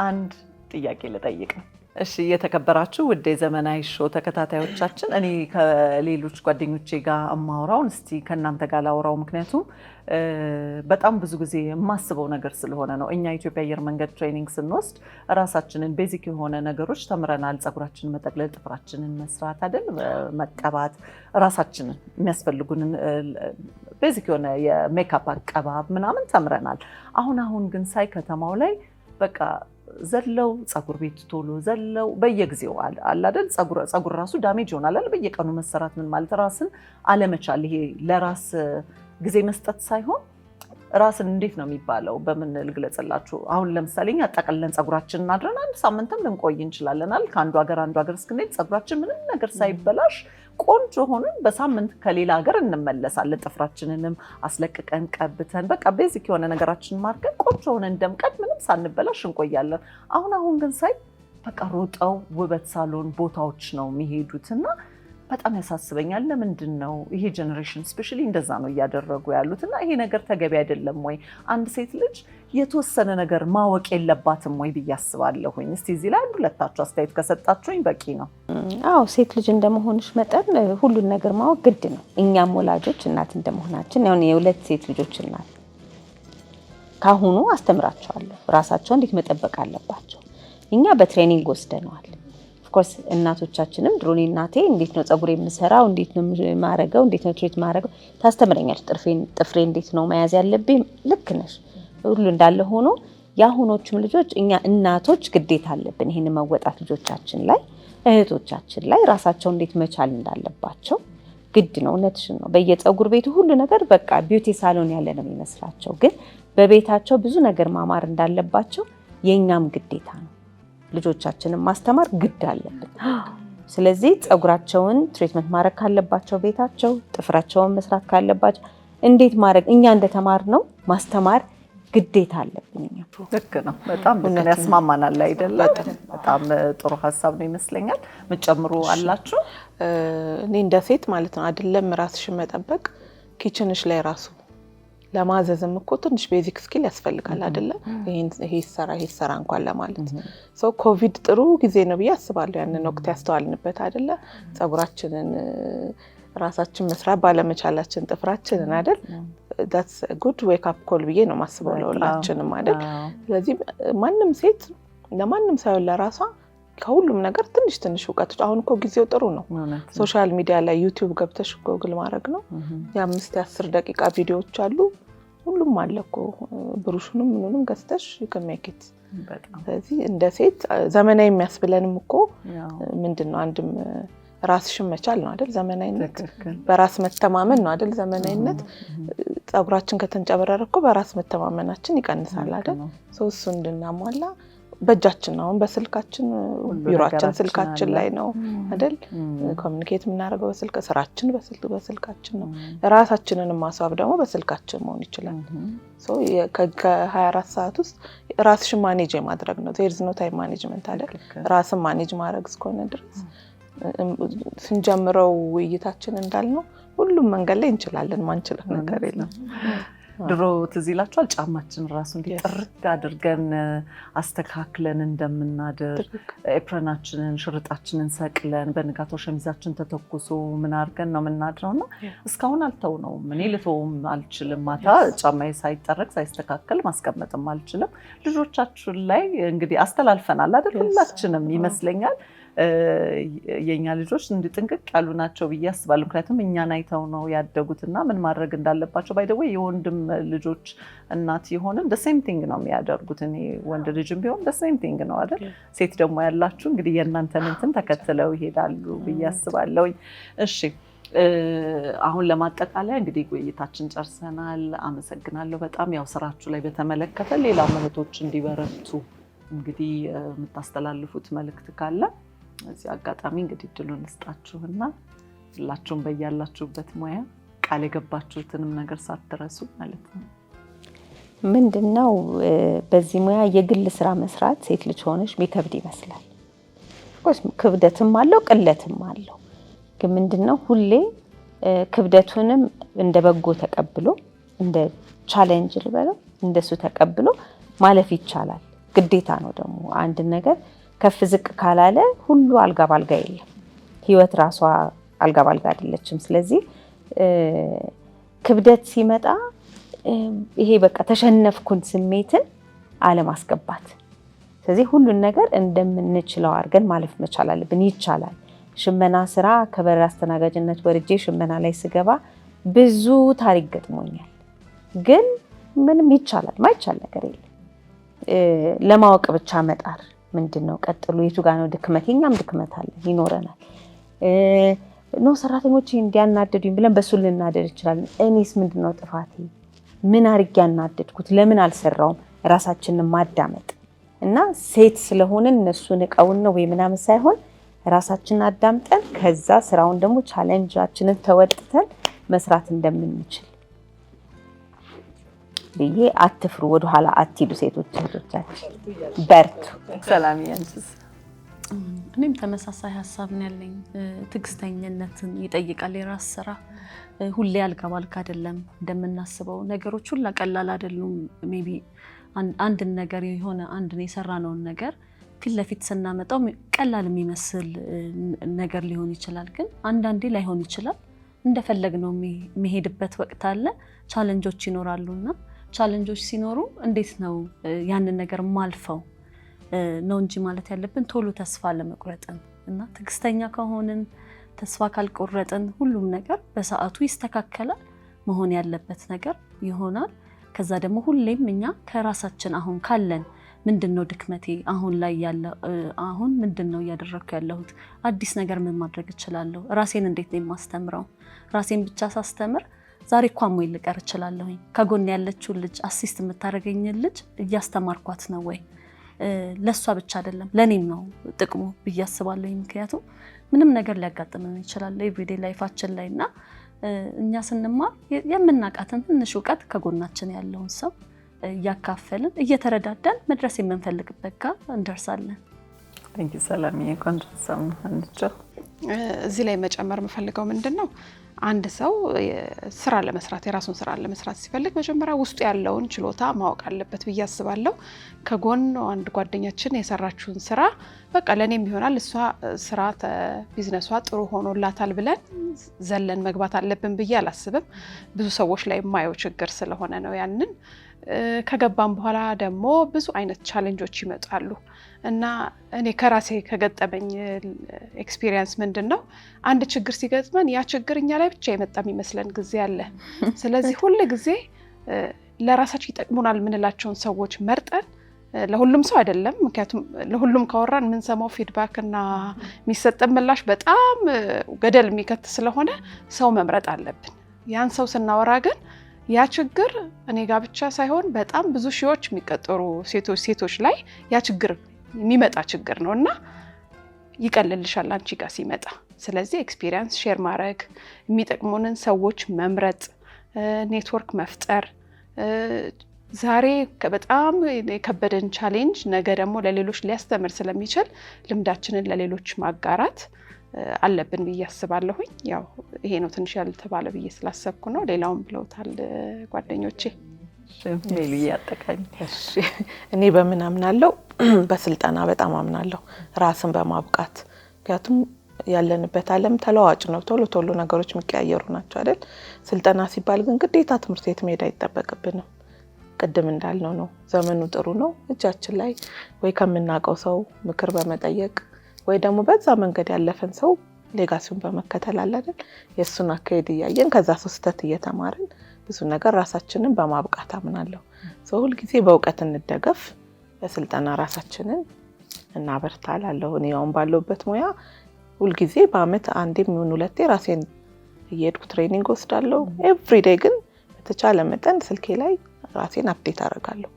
አንድ ጥያቄ ልጠይቅ ነው። እሺ የተከበራችሁ ውድ የዘመናዊ ሾው ተከታታዮቻችን እኔ ከሌሎች ጓደኞቼ ጋር እማወራውን እስቲ ከእናንተ ጋር ላወራው። ምክንያቱም በጣም ብዙ ጊዜ የማስበው ነገር ስለሆነ ነው። እኛ ኢትዮጵያ አየር መንገድ ትሬኒንግ ስንወስድ ራሳችንን ቤዚክ የሆነ ነገሮች ተምረናል። ፀጉራችንን መጠቅለል፣ ጥፍራችንን መስራት አይደል፣ መቀባት፣ ራሳችንን የሚያስፈልጉንን ቤዚክ የሆነ የሜካፕ አቀባብ ምናምን ተምረናል። አሁን ግን ሳይ ከተማው ላይ በቃ ዘለው ፀጉር ቤት ቶሎ ዘለው በየጊዜው አለ አይደል፣ ፀጉር ራሱ ዳሜጅ ይሆናል አይደል፣ በየቀኑ መሰራት። ምን ማለት ራስን አለመቻል፣ ይሄ ለራስ ጊዜ መስጠት ሳይሆን ራስን እንዴት ነው የሚባለው? በምን ልግለጽላችሁ? አሁን ለምሳሌ እኛ ጠቅልለን ፀጉራችንን አድረን አንድ ሳምንትም ልንቆይ እንችላለናል። ከአንዱ ሀገር አንዱ ሀገር እስክንሄድ ፀጉራችን ምንም ነገር ሳይበላሽ ቆንጆ ሆነን በሳምንት ከሌላ ሀገር እንመለሳለን። ጥፍራችንንም አስለቅቀን ቀብተን በቃ ቤዚክ የሆነ ነገራችንን ማድረግ ቆንጆ ሆነን ደምቀን ምንም ሳንበላሽ እንቆያለን። አሁን ግን ሳይ በቃ ሮጠው ውበት ሳሎን ቦታዎች ነው የሚሄዱትና በጣም ያሳስበኛል። ለምንድን ነው ይሄ ጀነሬሽን ስፔሻሊ እንደዛ ነው እያደረጉ ያሉትና ይሄ ነገር ተገቢ አይደለም ወይ? አንድ ሴት ልጅ የተወሰነ ነገር ማወቅ የለባትም ወይ ብዬ አስባለሁኝ። እስቲ እዚህ ላይ አንድ ሁለታችሁ አስተያየት ከሰጣችሁኝ በቂ ነው። አዎ ሴት ልጅ እንደመሆንሽ መጠን ሁሉን ነገር ማወቅ ግድ ነው። እኛም ወላጆች እናት እንደመሆናችን አሁን የሁለት ሴት ልጆች እናት ካሁኑ አስተምራቸዋለሁ ራሳቸውን እንዴት መጠበቅ አለባቸው። እኛ በትሬኒንግ ወስደነዋል። ኦፍኮርስ እናቶቻችንም ድሮኔ እናቴ እንዴት ነው ፀጉር የምሰራው፣ እንዴት ነው ማረገው፣ እንዴት ነው ትሪት ማረገው ታስተምረኛለች። ጥፍሬ እንዴት ነው መያዝ ያለብኝ። ልክ ነሽ። ሁሉ እንዳለ ሆኖ የአሁኖቹም ልጆች እኛ እናቶች ግዴታ አለብን ይሄን መወጣት ልጆቻችን ላይ እህቶቻችን ላይ ራሳቸው እንዴት መቻል እንዳለባቸው ግድ ነው። እውነትሽን ነው። በየፀጉር ቤቱ ሁሉ ነገር በቃ ቢዩቲ ሳሎን ያለ ነው የሚመስላቸው፣ ግን በቤታቸው ብዙ ነገር ማማር እንዳለባቸው የኛም ግዴታ ነው። ልጆቻችንን ማስተማር ግድ አለብን። ስለዚህ ፀጉራቸውን ትሪትመንት ማድረግ ካለባቸው ቤታቸው፣ ጥፍራቸውን መስራት ካለባቸው እንዴት ማድረግ እኛ እንደተማር ነው ማስተማር ግዴታ አለብን። ልክ ነው። በጣም ያስማማናል አይደለም? በጣም ጥሩ ሀሳብ ነው ይመስለኛል። ምጨምሩ አላችሁ? እኔ እንደ ሴት ማለት ነው አይደለም ራስሽን መጠበቅ ኪችንሽ ላይ ራሱ ለማዘዝም እኮ ትንሽ ቤዚክ ስኪል ያስፈልጋል አይደለ? ይሄ ይሰራ እንኳን ለማለት ሰው ኮቪድ ጥሩ ጊዜ ነው ብዬ አስባለሁ። ያንን ወቅት ያስተዋልንበት አይደለ? ፀጉራችንን ራሳችን መስራት ባለመቻላችን ጥፍራችንን አይደል? that's a good wake up call ብዬ ነው ማስበው ለሁላችንም አይደል? ስለዚህ ማንም ሴት ለማንም ሳይሆን ለራሷ ከሁሉም ነገር ትንሽ እውቀት። አሁን እኮ ጊዜው ጥሩ ነው። ሶሻል ሚዲያ ላይ ዩቲዩብ ገብተሽ ጎግል ማድረግ ነው። የ5 የ10 ደቂቃ ቪዲዮዎች አሉ። ሁሉ ሁሉም አለ እኮ ብሩሹንም ምኑንም ገዝተሽ ከመኪት በጣም ስለዚህ እንደ ሴት ዘመናዊ የሚያስብለንም እኮ ምንድነው አንድም ራስሽን መቻል ነው አይደል? ዘመናዊነት በራስ መተማመን ነው አይደል? ዘመናዊነት ጸጉራችን ከተንጨበረረ እኮ በራስ መተማመናችን ይቀንሳል አይደል? እሱ እንድናሟላ በእጃችን ነው። አሁን በስልካችን ቢሮአችን ስልካችን ላይ ነው አይደል? ኮሙኒኬት የምናደርገው በስልክ ስራችን በስልካችን ነው። ራሳችንን ማስዋብ ደግሞ በስልካችን መሆን ይችላል። ከ24 ሰዓት ውስጥ ራስሽን ማኔጅ ማድረግ ነው። ዜርዝ ኖ ታይም ማኔጅመንት አይደል? ራስን ማኔጅ ማድረግ እስከሆነ ድረስ ስንጀምረው ውይይታችን እንዳልነው ሁሉም መንገድ ላይ እንችላለን፣ ማንችለው ነገር የለም። ድሮ ትዝ ይላችኋል ጫማችን ራሱ እንዴት ጥርት አድርገን አስተካክለን እንደምናድር ኤፕረናችንን ሽርጣችንን ሰቅለን በንጋቶ ሸሚዛችን ተተኩሶ ምን አድርገን ነው የምናድረውና እስካሁን አልተውነውም። እኔ ልተውም አልችልም። ማታ ጫማዬ ሳይጠረግ ሳይስተካከል ማስቀመጥም አልችልም። ልጆቻችን ላይ እንግዲህ አስተላልፈናል አይደል? ሁላችንም ይመስለኛል የኛ ልጆች እንድጥንቅቅ ያሉ ናቸው ብዬ አስባለሁ። ምክንያቱም እኛን አይተው ነው ያደጉትና ምን ማድረግ እንዳለባቸው ባይደው የወንድም ልጆች እናት የሆነን the same thing ነው የሚያደርጉት። እኔ ወንድ ልጅም ቢሆን the same thing ነው አይደል? ሴት ደግሞ ያላችሁ እንግዲህ የእናንተን እንትን ተከትለው ይሄዳሉ ብዬ አስባለሁ። እሺ አሁን ለማጠቃለያ እንግዲህ ውይይታችን ጨርሰናል። አመሰግናለሁ በጣም። ያው ስራችሁ ላይ በተመለከተ ሌላ እህቶች እንዲበረቱ እንግዲህ የምታስተላልፉት መልእክት ካለ እዚህ አጋጣሚ እንግዲህ እድሉን ልስጣችሁና ሁላችሁም በያላችሁበት ሙያ ቃል የገባችሁትንም ነገር ሳትረሱ ማለት ነው። ምንድነው በዚህ ሙያ የግል ስራ መስራት ሴት ልጅ ሆነሽ የሚከብድ ይመስላል። ኦፍኮርስ ክብደትም አለው ቅለትም አለው። ግን ምንድነው ሁሌ ክብደቱንም እንደ በጎ ተቀብሎ እንደ ቻሌንጅ ልበለው እንደሱ ተቀብሎ ማለፍ ይቻላል። ግዴታ ነው ደግሞ አንድ ነገር ከፍ ዝቅ ካላለ ሁሉ አልጋ ባልጋ የለም። ህይወት ራሷ አልጋ ባልጋ አይደለችም። ስለዚህ ክብደት ሲመጣ ይሄ በቃ ተሸነፍኩን ስሜትን አለማስገባት። ስለዚህ ሁሉን ነገር እንደምንችለው አድርገን ማለፍ መቻል አለብን። ይቻላል። ሽመና ስራ ከበር አስተናጋጅነት ወርጄ ሽመና ላይ ስገባ ብዙ ታሪክ ገጥሞኛል። ግን ምንም ይቻላል፣ ማይቻል ነገር የለም። ለማወቅ ብቻ መጣር ምንድነው ቀጥሎ የቱ ጋር ነው ድክመቴኛም ድክመት አለ ይኖረናል። ነው ሰራተኞች እንዲያናደዱኝ ብለን በሱ ልናደድ ይችላል። እኔስ ምንድነው ጥፋቴ? ምን አርጌ ያናደድኩት? ለምን አልሰራውም? ራሳችንን ማዳመጥ እና ሴት ስለሆነን እነሱ ንቀውን ነው ወይ ምናምን ሳይሆን ራሳችንን አዳምጠን ከዛ ስራውን ደግሞ ቻሌንጃችንን ተወጥተን መስራት እንደምንችል ብዬ አትፍሩ፣ ወደ ኋላ አትሂዱ። ሴቶች እህቶቻችን በርቱ። ሰላም ያንቺስ? እኔም ተመሳሳይ ሀሳብ ነው ያለኝ። ትዕግስተኝነትን ይጠይቃል የራስ ስራ። ሁሌ አልጋ ባልጋ አይደለም እንደምናስበው። ነገሮች ሁላ ቀላል አይደሉም። ሜቢ አንድን ነገር የሆነ አንድን የሰራነውን ነገር ፊት ለፊት ስናመጣው ቀላል የሚመስል ነገር ሊሆን ይችላል። ግን አንዳንዴ ላይሆን ይችላል። እንደፈለግነው የሚሄድበት ወቅት አለ። ቻሌንጆች ይኖራሉና ቻሌንጆች ሲኖሩ እንዴት ነው ያንን ነገር ማልፈው ነው እንጂ ማለት ያለብን ቶሎ ተስፋ ለመቁረጥን እና ትዕግስተኛ ከሆንን ተስፋ ካልቆረጥን ሁሉም ነገር በሰዓቱ ይስተካከላል። መሆን ያለበት ነገር ይሆናል። ከዛ ደግሞ ሁሌም እኛ ከራሳችን አሁን ካለን ምንድነው ድክመቴ? አሁን ላይ ያለ አሁን ምንድነው እያደረኩ ያለሁት? አዲስ ነገር ምን ማድረግ እችላለሁ? ራሴን እንዴት ነው የማስተምረው? ራሴን ብቻ ሳስተምር ዛሬ እኮ አሞኝ ልቀር እችላለሁ። ከጎን ያለችው ልጅ አሲስት የምታደርገኝ ልጅ እያስተማርኳት ነው ወይ? ለሷ ብቻ አይደለም ለኔም ነው ጥቅሙ ብዬ አስባለሁ። ምክንያቱም ምንም ነገር ሊያጋጥመን ይችላል ኤቭሪዴይ ላይፋችን ላይና እኛ ስንማር የምናውቃትን ትንሽ እውቀት ከጎናችን ያለውን ሰው እያካፈልን እየተረዳዳን መድረስ የምንፈልግበት ጋር እንደርሳለን። ታንኪ ሰላምዬ። ኮንትራክሽን አንቺ እዚህ ላይ መጨመር የምፈልገው ምንድነው አንድ ሰው ስራ ለመስራት የራሱን ስራ ለመስራት ሲፈልግ መጀመሪያ ውስጡ ያለውን ችሎታ ማወቅ አለበት ብዬ አስባለሁ። ከጎን አንድ ጓደኛችን የሰራችውን ስራ በቃ ለኔም ይሆናል እሷ ስራ ቢዝነሷ ጥሩ ሆኖላታል ብለን ዘለን መግባት አለብን ብዬ አላስብም። ብዙ ሰዎች ላይ የማየው ችግር ስለሆነ ነው። ያንን ከገባን በኋላ ደግሞ ብዙ አይነት ቻሌንጆች ይመጣሉ እና እኔ ከራሴ ከገጠመኝ ኤክስፒሪየንስ ምንድነው አንድ ችግር ሲገጥመን ያ ችግር እኛ ላይ ብቻ የመጣ የሚመስለን ጊዜ አለ። ስለዚህ ሁሉ ጊዜ ለራሳችን ይጠቅሙናል የምንላቸውን ሰዎች መርጠን ለሁሉም ሰው አይደለም፣ ምክንያቱም ለሁሉም ካወራን የምንሰማው ፊድባክ እና የሚሰጠን ምላሽ በጣም ገደል የሚከት ስለሆነ ሰው መምረጥ አለብን። ያን ሰው ስናወራ ግን ያ ችግር እኔ ጋር ብቻ ሳይሆን በጣም ብዙ ሺዎች የሚቀጠሩ ሴቶች ላይ ያ ችግር የሚመጣ ችግር ነው እና ይቀልልሻል አንቺ ጋር ሲመጣ። ስለዚህ ኤክስፒሪየንስ ሼር ማድረግ፣ የሚጠቅሙንን ሰዎች መምረጥ፣ ኔትወርክ መፍጠር፣ ዛሬ በጣም የከበደን ቻሌንጅ ነገ ደግሞ ለሌሎች ሊያስተምር ስለሚችል ልምዳችንን ለሌሎች ማጋራት አለብን ብዬ አስባለሁኝ። ያው ይሄ ነው ትንሽ ያልተባለ ብዬ ስላሰብኩ ነው። ሌላውን ብለውታል ጓደኞቼ። ሜሊ ያጠቃኝ። እሺ እኔ በምን አምናለሁ? በስልጠና በጣም አምናለሁ፣ ራስን በማብቃት። ምክንያቱም ያለንበት ዓለም ተለዋጭ ነው፣ ቶሎ ነገሮች የሚቀያየሩ ናቸው አይደል? ስልጠና ሲባል ግን ግዴታ ትምህርት ቤት መሄድ አይጠበቅብንም። ቅድም እንዳልነው ነው ዘመኑ ጥሩ ነው፣ እጃችን ላይ ወይ ከምናውቀው ሰው ምክር በመጠየቅ ወይ ደግሞ በዛ መንገድ ያለፈን ሰው ሌጋሲውን በመከተል አለ አይደል? የእሱን አካሄድ እያየን ከዛ ስህተት እየተማርን ብዙ ነገር ራሳችንን በማብቃት አምናለሁ። ሁል ጊዜ በእውቀት እንደገፍ፣ በስልጠና ራሳችንን እናበርታላለሁ። እኔ አሁን ባለሁበት ሙያ ሁል ጊዜ በአመት አንዴም ይሁን ሁለቴ ራሴን እየሄድኩ ትሬኒንግ ወስዳለሁ። ኤቭሪዴይ ግን በተቻለ መጠን ስልኬ ላይ ራሴን አፕዴት አደርጋለሁ።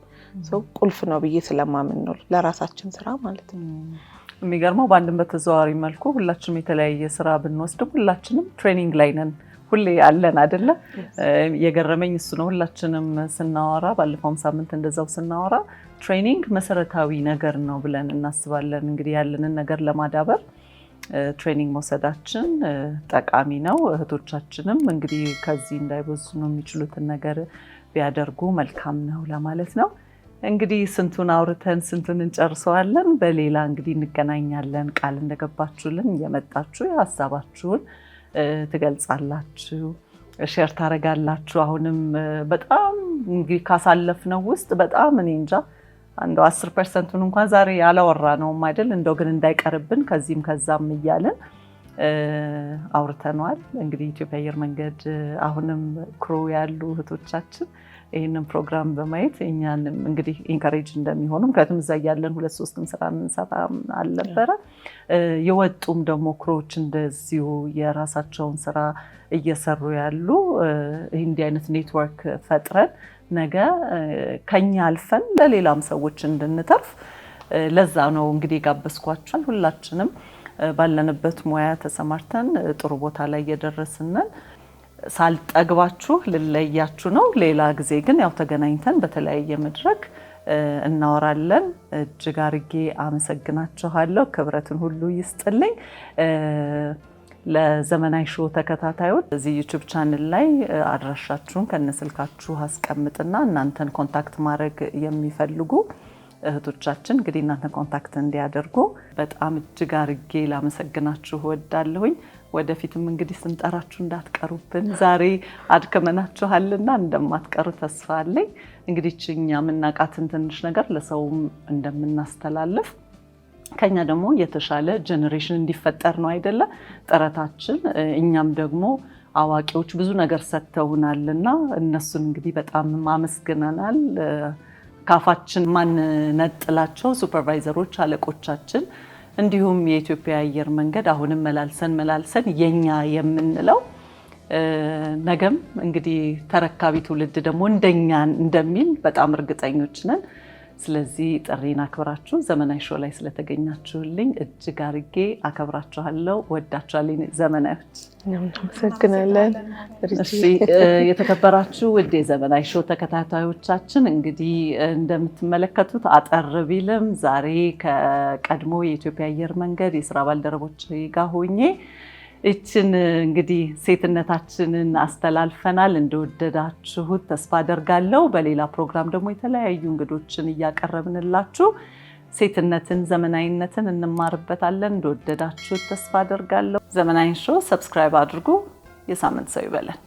ቁልፍ ነው ብዬ ስለማምን ነው ለራሳችን ስራ ማለት ነው። የሚገርመው በአንድም በተዘዋዋሪ መልኩ ሁላችንም የተለያየ ስራ ብንወስድም ሁላችንም ትሬኒንግ ላይ ነን፣ ሁሌ አለን አይደለ? የገረመኝ እሱ ነው። ሁላችንም ስናወራ ባለፈውም ሳምንት እንደዛው ስናወራ ትሬኒንግ መሰረታዊ ነገር ነው ብለን እናስባለን። እንግዲህ ያለንን ነገር ለማዳበር ትሬኒንግ መውሰዳችን ጠቃሚ ነው። እህቶቻችንም እንግዲህ ከዚህ እንዳይበዙ ነው የሚችሉትን ነገር ቢያደርጉ መልካም ነው ለማለት ነው። እንግዲህ ስንቱን አውርተን ስንቱን እንጨርሰዋለን። በሌላ እንግዲህ እንገናኛለን። ቃል እንደገባችሁልን እየመጣችሁ ሀሳባችሁን ትገልጻላችሁ፣ ሼር ታደርጋላችሁ። አሁንም በጣም እንግዲህ ካሳለፍነው ውስጥ በጣም እኔ እንጃ እንደው 10% እንኳን ዛሬ ያላወራ ነው አይደል? እንደው ግን እንዳይቀርብን ከዚህም ከዛም እያለን አውርተናል። እንግዲህ ኢትዮጵያ አየር መንገድ አሁንም ክሩ ያሉ እህቶቻችን ይህንን ፕሮግራም በማየት እኛንም እንግዲህ ኢንካሬጅ እንደሚሆኑ፣ ምክንያቱም እዛ ያለን 2-3 ስራ እንሰራ አልነበረ። የወጡም ደግሞ ክሮች እንደዚሁ የራሳቸውን ስራ እየሰሩ ያሉ እንዲህ አይነት ኔትወርክ ፈጥረን ነገ ከኛ አልፈን ለሌላም ሰዎች እንድንተርፍ ለዛ ነው እንግዲህ ጋበዝኳችኋል። ሁላችንም ባለንበት ሙያ ተሰማርተን ጥሩ ቦታ ላይ እየደረስንን ሳልጠግባችሁ ልለያችሁ ነው። ሌላ ጊዜ ግን ያው ተገናኝተን በተለያየ መድረክ እናወራለን። እጅግ አድርጌ አመሰግናችኋለሁ። ክብረትን ሁሉ ይስጥልኝ። ለዘመናዊ ሾው ተከታታዮች እዚህ ዩቲዩብ ቻናል ላይ አድራሻችሁን ከነስልካችሁ አስቀምጥና እናንተን ኮንታክት ማድረግ የሚፈልጉ እህቶቻችን እንግዲህ እናንተን ኮንታክት እንዲያደርጉ በጣም እጅግ አድርጌ ላመሰግናችሁ እወዳለሁኝ። ወደፊትም እንግዲህ ስንጠራችሁ እንዳትቀሩብን። ዛሬ አድክመናችኋልና እንደማትቀሩ ተስፋ አለኝ። እንግዲህ እኛ የምናውቃትን ትንሽ ነገር ለሰውም እንደምናስተላልፍ ከኛ ደግሞ የተሻለ ጄኔሬሽን እንዲፈጠር ነው አይደለ ጥረታችን። እኛም ደግሞ አዋቂዎች ብዙ ነገር ሰጥተውናልና እነሱን እንግዲህ በጣም ማመስግነናል። ካፋችን ማንነጥላቸው ሱፐርቫይዘሮች፣ አለቆቻችን እንዲሁም የኢትዮጵያ አየር መንገድ አሁንም መላልሰን የኛ የምንለው ነገም እንግዲህ ተረካቢ ትውልድ ደግሞ እንደኛ እንደሚል በጣም እርግጠኞች ነን። ስለዚህ ጥሪን አክብራችሁ ዘመናዊ ሾው ላይ ስለተገኛችሁልኝ እጅግ አድርጌ አከብራችኋለሁ፣ ወዳችኋለሁ። ዘመናዊዎች እናመሰግናለን። እሺ የተከበራችሁ ውድ የዘመናዊ ሾው ተከታታዮቻችን እንግዲህ እንደምትመለከቱት አጠር ቢልም ዛሬ ከቀድሞ የኢትዮጵያ አየር መንገድ የስራ ባልደረቦች ጋር ሆኜ እችን እንግዲህ ሴትነታችንን አስተላልፈናል። እንደወደዳችሁት ተስፋ አደርጋለሁ። በሌላ ፕሮግራም ደግሞ የተለያዩ እንግዶችን እያቀረብንላችሁ ሴትነትን፣ ዘመናዊነትን እንማርበታለን። እንደወደዳችሁት ተስፋ አደርጋለሁ። ዘመናዊ ሾው ሰብስክራይብ አድርጉ። የሳምንት ሰው ይበለን።